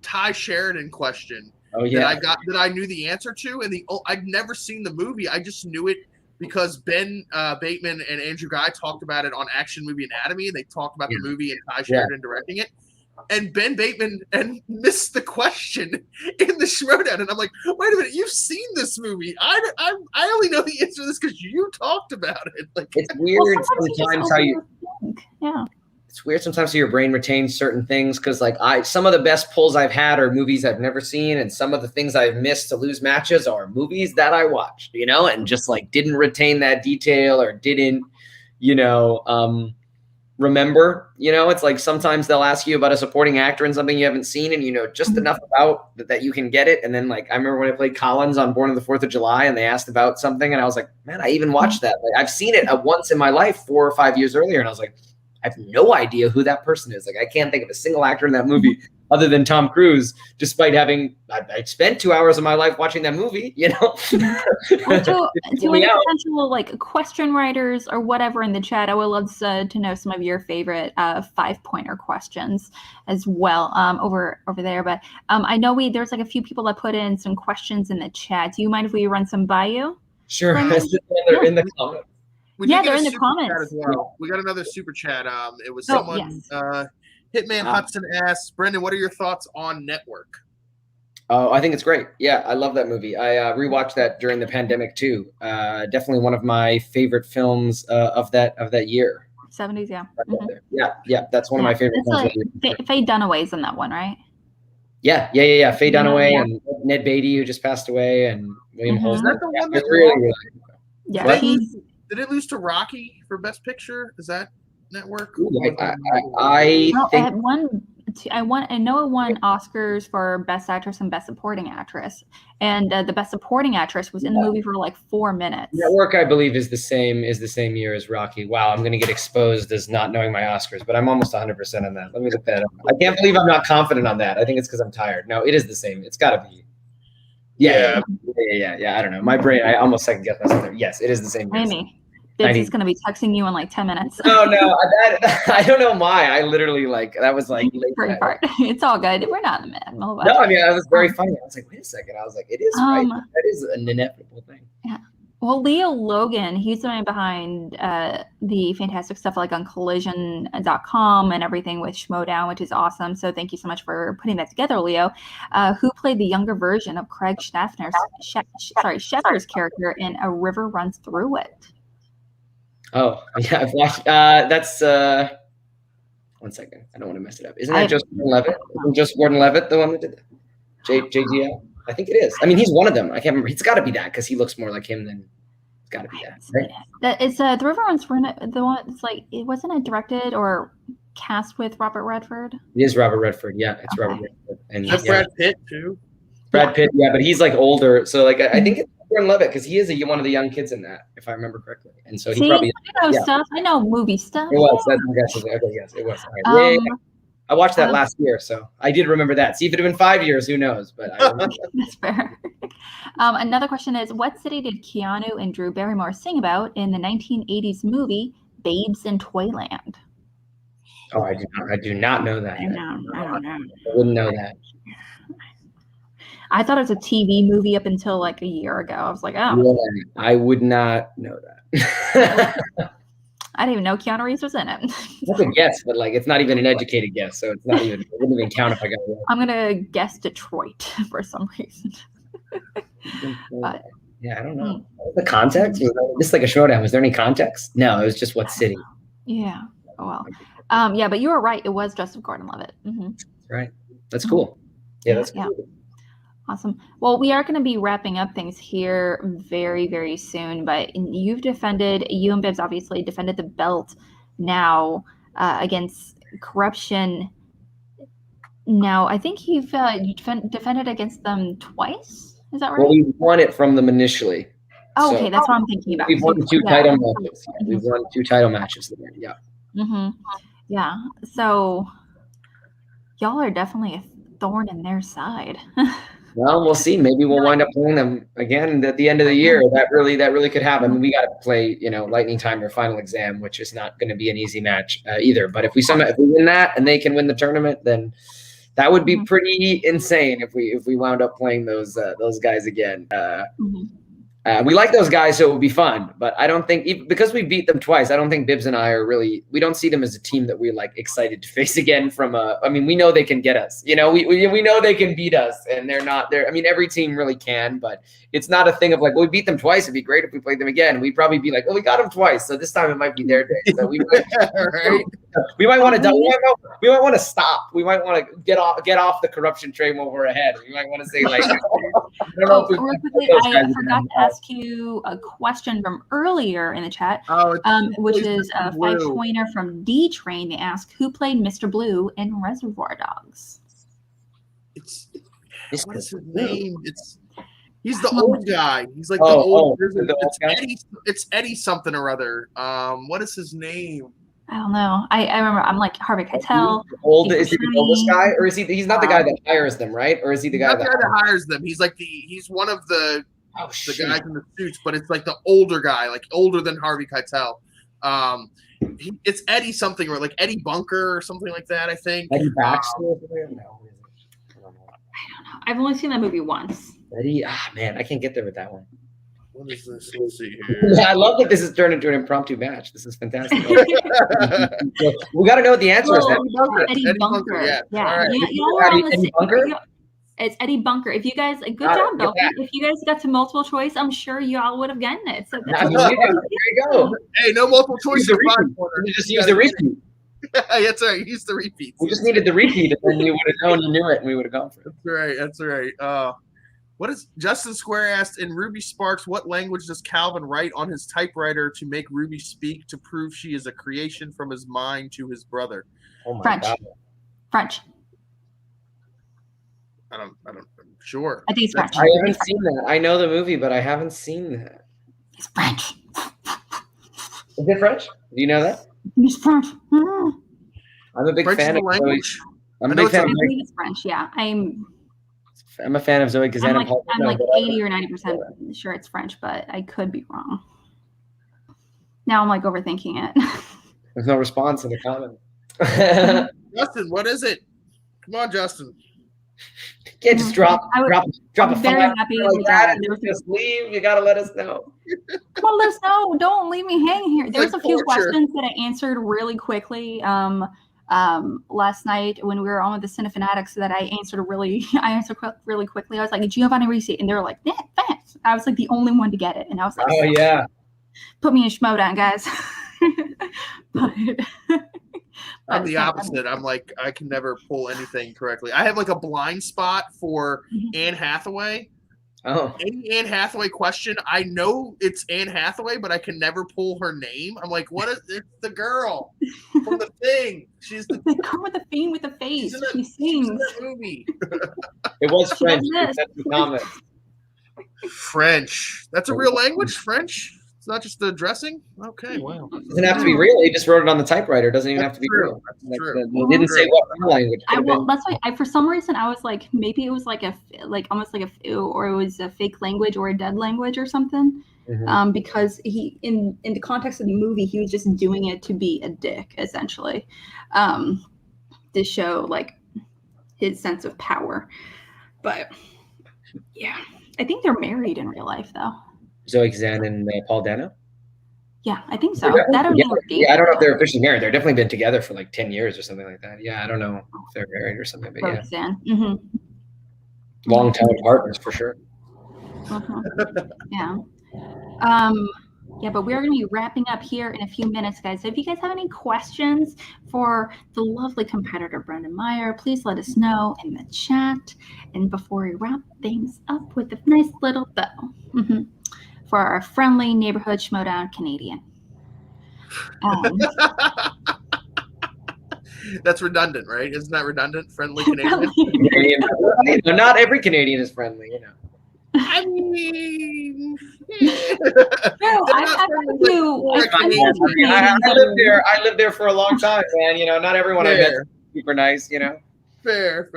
Speaker 2: Ty Sheridan question that I knew the answer to, and I'd never seen the movie. I just knew it because Ben Bateman and Andrew Guy talked about it on Action Movie Anatomy, and they talked about the movie and Ty Sheridan directing it. And Ben Bateman missed the question in the Schmodown, and I'm like, wait a minute, you've seen this movie? I only know the answer to this because you talked about it. Like
Speaker 6: it's weird sometimes how you.
Speaker 1: Yeah.
Speaker 6: It's weird sometimes how your brain retains certain things because like some of the best pulls I've had are movies I've never seen, and some of the things I've missed to lose matches are movies that I watched, and just like didn't retain that detail or didn't, remember. It's like sometimes they'll ask you about a supporting actor in something you haven't seen, and just enough about that you can get it. And then like I remember when I played Collins on Born on the 4th of July, and they asked about something, and I was like, man, I even watched that. Like I've seen it once in my life 4 or 5 years earlier, and I was like, I have no idea who that person is. Like, I can't think of a single actor in that movie other than Tom Cruise, despite having I spent 2 hours of my life watching that movie,
Speaker 1: Well, to any potential like question writers or whatever in the chat, I would love to know some of your favorite 5-pointer questions as well over there. But I know there's like a few people that put in some questions in the chat. Do you mind if we run some by you?
Speaker 6: Sure. They're in the comments.
Speaker 1: They're in the comments.
Speaker 2: As well. We got another super chat. It was someone. Hitman Hudson asks, Brendan, what are your thoughts on Network?
Speaker 6: Oh, I think it's great. Yeah, I love that movie. I rewatched that during the pandemic too. Definitely one of my favorite films of that year.
Speaker 1: 70s, yeah.
Speaker 6: Yeah. That's one of my favorite films.
Speaker 1: Faye Dunaway's in that one, right?
Speaker 6: Yeah. Faye Dunaway and Ned Beatty, who just passed away, and William Holden.
Speaker 2: Is that the one that
Speaker 6: really
Speaker 1: yeah.
Speaker 2: Did it lose to Rocky for Best Picture? Is that Network?
Speaker 6: I think
Speaker 1: I know it won Oscars for Best Actress and Best Supporting Actress, and the Best Supporting Actress was in the movie for like 4 minutes.
Speaker 6: Network, I believe, is the same year as Rocky. Wow, I'm going to get exposed as not knowing my Oscars, but I'm almost 100% on that. Let me look that up. I can't believe I'm not confident on that. I think it's because I'm tired. No, it is the same. It's got to be. Yeah. I don't know. My brain, I almost second guess myself there. Yes, it is the same year.
Speaker 1: Amy. Biggs is going to be texting you in like 10 minutes.
Speaker 6: No, I don't know why. I literally that was like
Speaker 1: late part. It's all good. We're not in the middle.
Speaker 6: No, I mean, that was very funny. I was like, wait a second. I was like, it is right. That is an inevitable thing.
Speaker 1: Yeah. Well, Leo Logan, he's the man behind the fantastic stuff like on collision.com and everything with Schmodown, which is awesome. So thank you so much for putting that together, Leo. Who played the younger version of Craig Scheffer's character in A River Runs Through It?
Speaker 6: Oh, yeah, I've watched. That's. One second. I don't want to mess it up. Isn't that just Gordon Levitt? Isn't just Gordon Levitt the one that did that? JGL? I think it is. I mean, he's one of them. I can't remember. It's got to be that because he looks more like him than. It's got to be that. Right?
Speaker 1: That it's the River Runs the one. It's like it wasn't it directed or cast with Robert Redford.
Speaker 6: It is Robert Redford. Yeah, it's Robert Redford. And
Speaker 2: Brad Pitt too.
Speaker 6: Brad Pitt. Yeah, but he's like older. So like I think it's Gordon Levitt because he is one of the young kids in that, if I remember correctly. And so he probably.
Speaker 1: I know stuff. I know movie stuff.
Speaker 6: It was. Okay, yes, it was. Right. Yeah. I watched that last year, so I did remember that. See, if it had been 5 years, who knows? But I remember that.
Speaker 1: That's fair. Another question is, what city did Keanu and Drew Barrymore sing about in the 1980s movie Babes in Toyland?
Speaker 6: Oh, I do not know that.
Speaker 1: I don't know.
Speaker 6: I wouldn't know that.
Speaker 1: I thought it was a TV movie up until like a year ago. I was like, oh.
Speaker 6: Yeah, I would not know that.
Speaker 1: I didn't even know Keanu Reeves was in it.
Speaker 6: That's a guess, but like it's not even an educated guess, so it's not even. It wouldn't even count if I got it.
Speaker 1: I'm gonna guess Detroit for some reason.
Speaker 6: But, yeah, I don't know. The context was just like a showdown. Was there any context? No, it was just what city.
Speaker 1: Yeah. Oh well. Yeah, but you were right. It was Joseph Gordon-Levitt. Mm-hmm.
Speaker 6: Right. That's cool. Yeah, that's cool.
Speaker 1: Yeah. Awesome. Well, we are going to be wrapping up things here very, very soon, but you and Bibbs obviously defended the belt now against corruption. Now, I think you defended against them twice. Is that right?
Speaker 6: Well, we won it from them initially.
Speaker 1: Oh, okay, that's what I'm thinking about.
Speaker 6: We've won two title matches. We've won 2 title matches there. Yeah.
Speaker 1: Mm-hmm. Yeah. So y'all are definitely a thorn in their side.
Speaker 6: Well, we'll see. Maybe we'll wind up playing them again at the end of the year. That really could happen. I mean, we got to play, Lightning Time or Final Exam, which is not going to be an easy match either. But if we win that and they can win the tournament, then that would be pretty insane if we wound up playing those guys again. We like those guys, so it would be fun. But I don't think because we beat them twice, I don't think Bibbs and I we don't see them as a team that we're like excited to face again. We know they can get us. We know they can beat us, and they're not there. I mean, every team really can, but it's not a thing of like, well, we beat them twice. It'd be great if we played them again. We'd probably be like, oh, we got them twice, so this time it might be their day. So we might want to we might want to stop. We might want to get off the corruption train while we're ahead. We might want to say like,
Speaker 1: I forgot to ask you a question from earlier in the chat, which is a 5-pointer from D Train. They ask, who played Mr. Blue in Reservoir Dogs?
Speaker 2: What is his name? He's the old guy. He's like the old. It's Eddie something or other. What is his name?
Speaker 1: I don't know. I remember. I'm like Harvey Keitel.
Speaker 6: Is he the oldest guy, or is he? He's not the guy that hires them, right? Or is he the guy
Speaker 2: that hires them? He's like he's one of the guys in the suits, but it's like the older guy, like older than Harvey Keitel. It's Eddie something or like Eddie Bunker or something like that. I think
Speaker 6: Eddie Baxter.
Speaker 1: I don't know. I've only seen that movie once.
Speaker 6: Eddie, man, I can't get there with that one.
Speaker 2: What is this? Let's see here.
Speaker 6: Yeah, I love that this has turned into an impromptu match. This is fantastic. We got to know what the answer is.
Speaker 1: Eddie Bunker. Yeah.
Speaker 6: Right. Eddie Bunker?
Speaker 1: It's Eddie Bunker. If you guys, good job, though. If you guys got to multiple choice, I'm sure y'all would have gotten it. So
Speaker 6: there you go.
Speaker 2: Hey, no multiple choice.
Speaker 6: You just use the repeat.
Speaker 2: That's right. Use the repeat.
Speaker 6: We just needed the repeat, and then you would have known you knew it, and we would have gone for it.
Speaker 2: That's right. What is Justin Square asked in Ruby Sparks? What language does Calvin write on his typewriter to make Ruby speak to prove she is a creation from his mind to his brother?
Speaker 6: Oh my
Speaker 1: French.
Speaker 6: God.
Speaker 1: French.
Speaker 2: I'm sure.
Speaker 1: I think it's French.
Speaker 6: I haven't seen that. I know the movie, but I haven't seen that.
Speaker 1: It's French.
Speaker 6: Is it French? Do you know that?
Speaker 1: It's French.
Speaker 6: I'm a big fan of
Speaker 2: language.
Speaker 1: I believe it's French. Yeah,
Speaker 6: I'm a fan of Zoe Kazan.
Speaker 1: I'm like 80 or 90% sure it's French, but I could be wrong. Now I'm like overthinking it.
Speaker 6: There's no response in the comment.
Speaker 2: Justin, what is it? Come on, Justin.
Speaker 6: You can't just drop a
Speaker 1: very happy with that.
Speaker 6: Just leave. You gotta let us know.
Speaker 1: Come on, let us know. Don't leave me hanging here. There's a few questions that I answered really quickly. Last night when we were on with the Cinefanatics that I answered really quickly. I was like, Giovanni Risi, and they were like, yeah, thanks. I was like the only one to get it, and I was like,
Speaker 6: oh yeah,
Speaker 1: put me in Schmodown, guys.
Speaker 2: I'm the opposite. I'm like, I can never pull anything correctly. I have like a blind spot for Anne Hathaway.
Speaker 6: Oh.
Speaker 2: Any Anne Hathaway question, I know it's Anne Hathaway, but I can never pull her name. I'm like, what is it's the girl from The Thing? She's the
Speaker 1: girl with the thing with the face. She sings.
Speaker 2: She's in that movie.
Speaker 6: It was French. That's the comment.
Speaker 2: French. That's a real language, French? It's not just the dressing? Okay, wow.
Speaker 6: It doesn't have to be real. He just wrote it on the typewriter. It doesn't even have to be real.
Speaker 2: That's true.
Speaker 6: It didn't say what real language.
Speaker 1: That's why for some reason I was like, maybe it was like almost like or it was a fake language or a dead language or something.
Speaker 6: Mm-hmm.
Speaker 1: Because he in the context of the movie, he was just doing it to be a dick, essentially, to show like his sense of power. But yeah, I think they're married in real life, though.
Speaker 6: Zoe Kazan and Paul Dano?
Speaker 1: Yeah, I think so.
Speaker 6: Yeah,
Speaker 1: I don't know
Speaker 6: I don't know if they're officially married. They've definitely been together for like 10 years or something like that. Yeah, I don't know if they're married or something, but yeah. Long-time partners for sure.
Speaker 1: Yeah. Yeah, but we're going to be wrapping up here in a few minutes, guys. So if you guys have any questions for the lovely competitor, Brendan Meyer, please let us know in the chat. And before we wrap things up with a nice little bow for our friendly neighborhood Schmodown Canadian.
Speaker 2: That's redundant, right? Isn't that redundant? Friendly Canadian?
Speaker 6: Not every Canadian is friendly, you know.
Speaker 2: I mean,
Speaker 1: no, I
Speaker 6: lived there for a long time, man. You know, not everyone I met is super nice. You know,
Speaker 2: fair.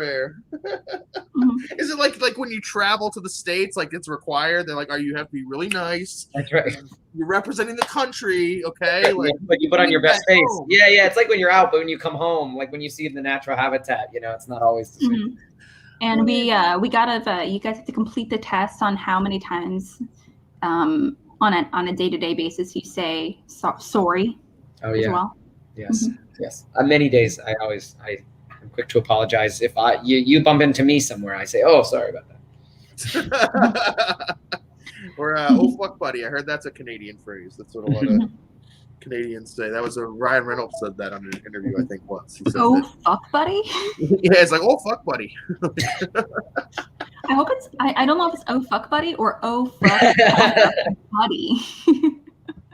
Speaker 2: Is it like when you travel to the States, like it's required? They're like, "Oh, you have to be really nice."
Speaker 6: That's right.
Speaker 2: You're representing the country, okay? Like,
Speaker 6: but you put on your best face. Home. Yeah. It's like when you're out, but when you come home, like when you see the natural habitat, you know, it's not always the same.
Speaker 1: And we gotta you guys have to complete the test on how many times on a day-to-day basis you say sorry.
Speaker 6: Oh
Speaker 1: as
Speaker 6: yeah.
Speaker 1: Well.
Speaker 6: Yes. Yes. On many days I'm quick to apologize if you bump into me somewhere. I say, oh, sorry about
Speaker 2: that. Or oh fuck buddy. I heard that's a Canadian phrase. That's what a lot of Canadians say. That was Ryan Reynolds said that on an interview, I think once. He said
Speaker 1: fuck buddy?
Speaker 2: Yeah, it's like, oh fuck buddy.
Speaker 1: I hope it's I don't know if it's oh fuck buddy or oh fuck buddy.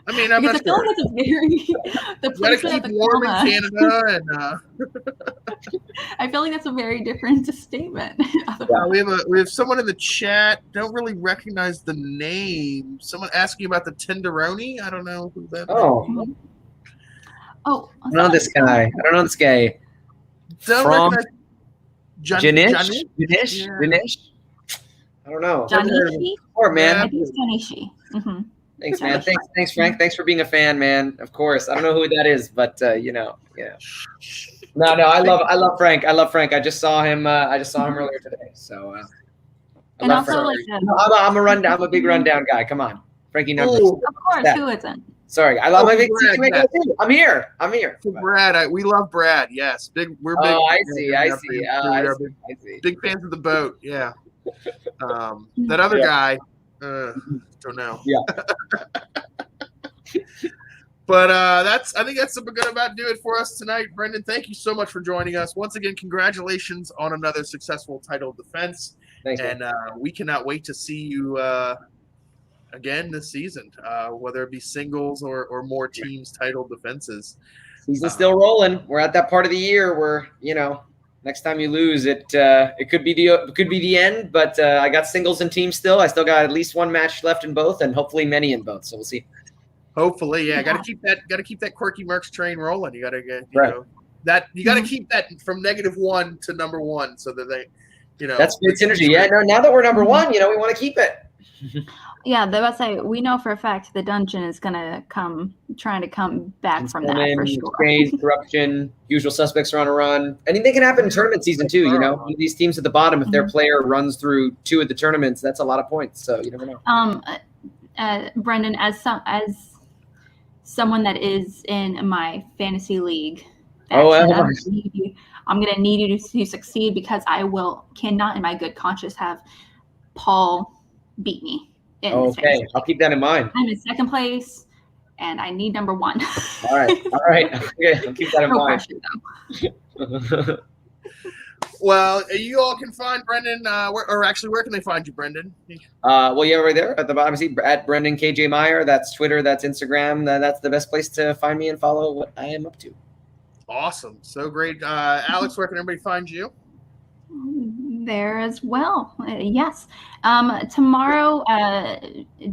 Speaker 2: I mean, I'm not sure.
Speaker 1: That's a very the
Speaker 2: place gotta keep warm in Canada, and
Speaker 1: I feel like that's a very different statement.
Speaker 2: We have someone in the chat. Don't really recognize the name. Someone asking about the tenderoni. I don't know who that.
Speaker 6: Oh,
Speaker 1: I
Speaker 6: don't know this guy.
Speaker 2: Don't recognize
Speaker 6: Janish. I don't know.
Speaker 1: Janishi?
Speaker 6: Poor man.
Speaker 1: I think it's Janishi.
Speaker 6: Thanks, man. Thanks, Frank. Thanks for being a fan, man. Of course. I don't know who that is, but you know, yeah. No, I love Frank. I just saw him earlier today. So I love Frank. I'm a big rundown guy. Come on. Frankie numbers.
Speaker 1: Of course, who isn't?
Speaker 6: Sorry, I love my big Brad, I'm here.
Speaker 2: Brad, we love Brad. Yes, we're big.
Speaker 6: Oh, I see.
Speaker 2: Big fans of the boat. Yeah. That other guy, don't know.
Speaker 6: Yeah.
Speaker 2: But I think that's gonna about do it for us tonight. Brendan, thank you so much for joining us. Once again, congratulations on another successful title defense.
Speaker 6: Thanks,
Speaker 2: and we cannot wait to see you again this season, whether it be singles or more teams title defenses.
Speaker 6: Season's still rolling. We're at that part of the year where, you know, next time you lose it could be the end, but I got singles and teams still. I still got at least one match left in both, and hopefully many in both. So we'll see.
Speaker 2: Hopefully, yeah. Got to keep that quirky Mercs train rolling. You got to get you got to keep that from -1 to #1 so that they, you know.
Speaker 6: That's good synergy. Yeah. No, now that we're #1, you know, we want to keep it.
Speaker 1: Yeah, the best we know for a fact the dungeon is gonna trying to come back from that for sure.
Speaker 6: Craze, corruption, usual suspects are on a run. Anything can happen in tournament season too. You know, one of these teams at the bottom, if their player runs through 2 of the tournaments, that's a lot of points. So you never know.
Speaker 1: Brendan, as someone that is in my fantasy league, I'm gonna need you to succeed, because I cannot in my good conscience have Paul beat me.
Speaker 6: Okay, I'll keep that in mind.
Speaker 1: I'm in second place. and I need number 1.
Speaker 6: All right. Okay, I'll keep that in
Speaker 1: No
Speaker 6: mind.
Speaker 1: pressure, though.
Speaker 2: Well, you all can find Brendan, where can they find you, Brendan?
Speaker 6: Well, yeah, right there at the bottom, see at Brendan KJ Meyer. That's Twitter, that's Instagram. That's the best place to find me and follow what I am up to.
Speaker 2: Awesome. So great. Alex, where can everybody find you?
Speaker 1: There as well. Yes. Tomorrow,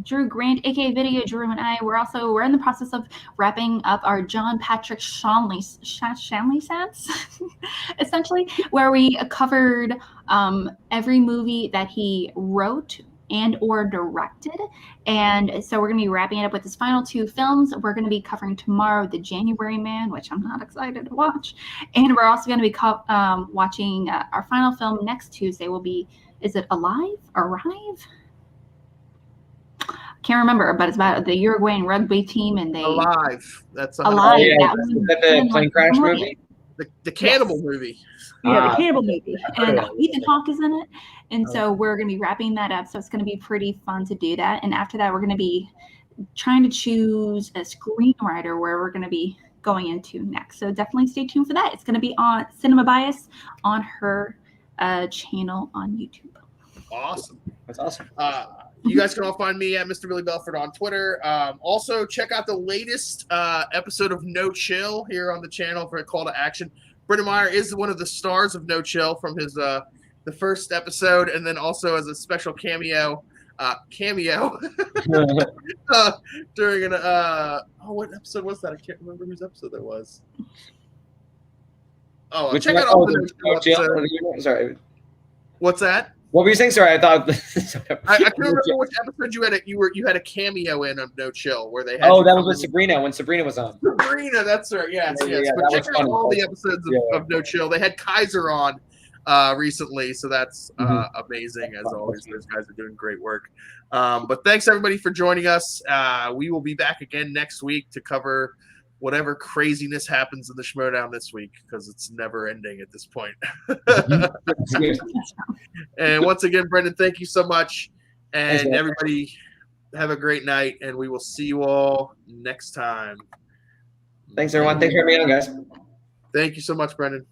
Speaker 1: Drew Grant, aka Video Drew, and I, we're in the process of wrapping up our John Patrick Shanley Sans, essentially, where we covered every movie that he wrote and or directed. And so we're going to be wrapping it up with his final 2 films. We're going to be covering tomorrow The January Man, which I'm not excited to watch. And we're also going to be watching our final film next Tuesday will be, is it Arrive? Can't remember, but it's about the Uruguayan rugby team and they
Speaker 2: Alive. That's
Speaker 1: Alive.
Speaker 6: Oh, yeah. Is that the plane crash movie?
Speaker 2: The cannibal movie.
Speaker 1: Yeah, the cannibal movie. And Ethan Hawke is in it. And so we're going to be wrapping that up. So it's going to be pretty fun to do that. And after that, we're going to be trying to choose a screenwriter where we're going to be going into next. So definitely stay tuned for that. It's going to be on Cinema Bias on her channel on YouTube.
Speaker 2: Awesome.
Speaker 6: That's awesome.
Speaker 2: You guys can all find me at Mr. Billy Belford on Twitter. Also, check out the latest episode of No Chill here on the channel for a call to action. Brendan Meyer is one of the stars of No Chill from his the first episode, and then also as a special cameo during an what episode was that? I can't remember whose episode that was. Check out all the No Chill.
Speaker 6: Sorry.
Speaker 2: What's that?
Speaker 6: What were you saying? Sorry, I thought.
Speaker 2: I can't remember which episode you had a cameo in of No Chill where they had.
Speaker 6: Oh, that was with Sabrina when Sabrina was on.
Speaker 2: Sabrina, that's right. Yes. But check out all the episodes of No Chill. They had Kaiser on recently, so that's amazing as always. Those guys are doing great work. But thanks everybody for joining us. We will be back again next week to cover whatever craziness happens in the Schmodown this week, because it's never ending at this point. And once again, Brendan, thank you so much. And everybody have a great night, and we will see you all next time.
Speaker 6: Thanks, everyone. Thanks for having me on, guys.
Speaker 2: Thank you so much, Brendan.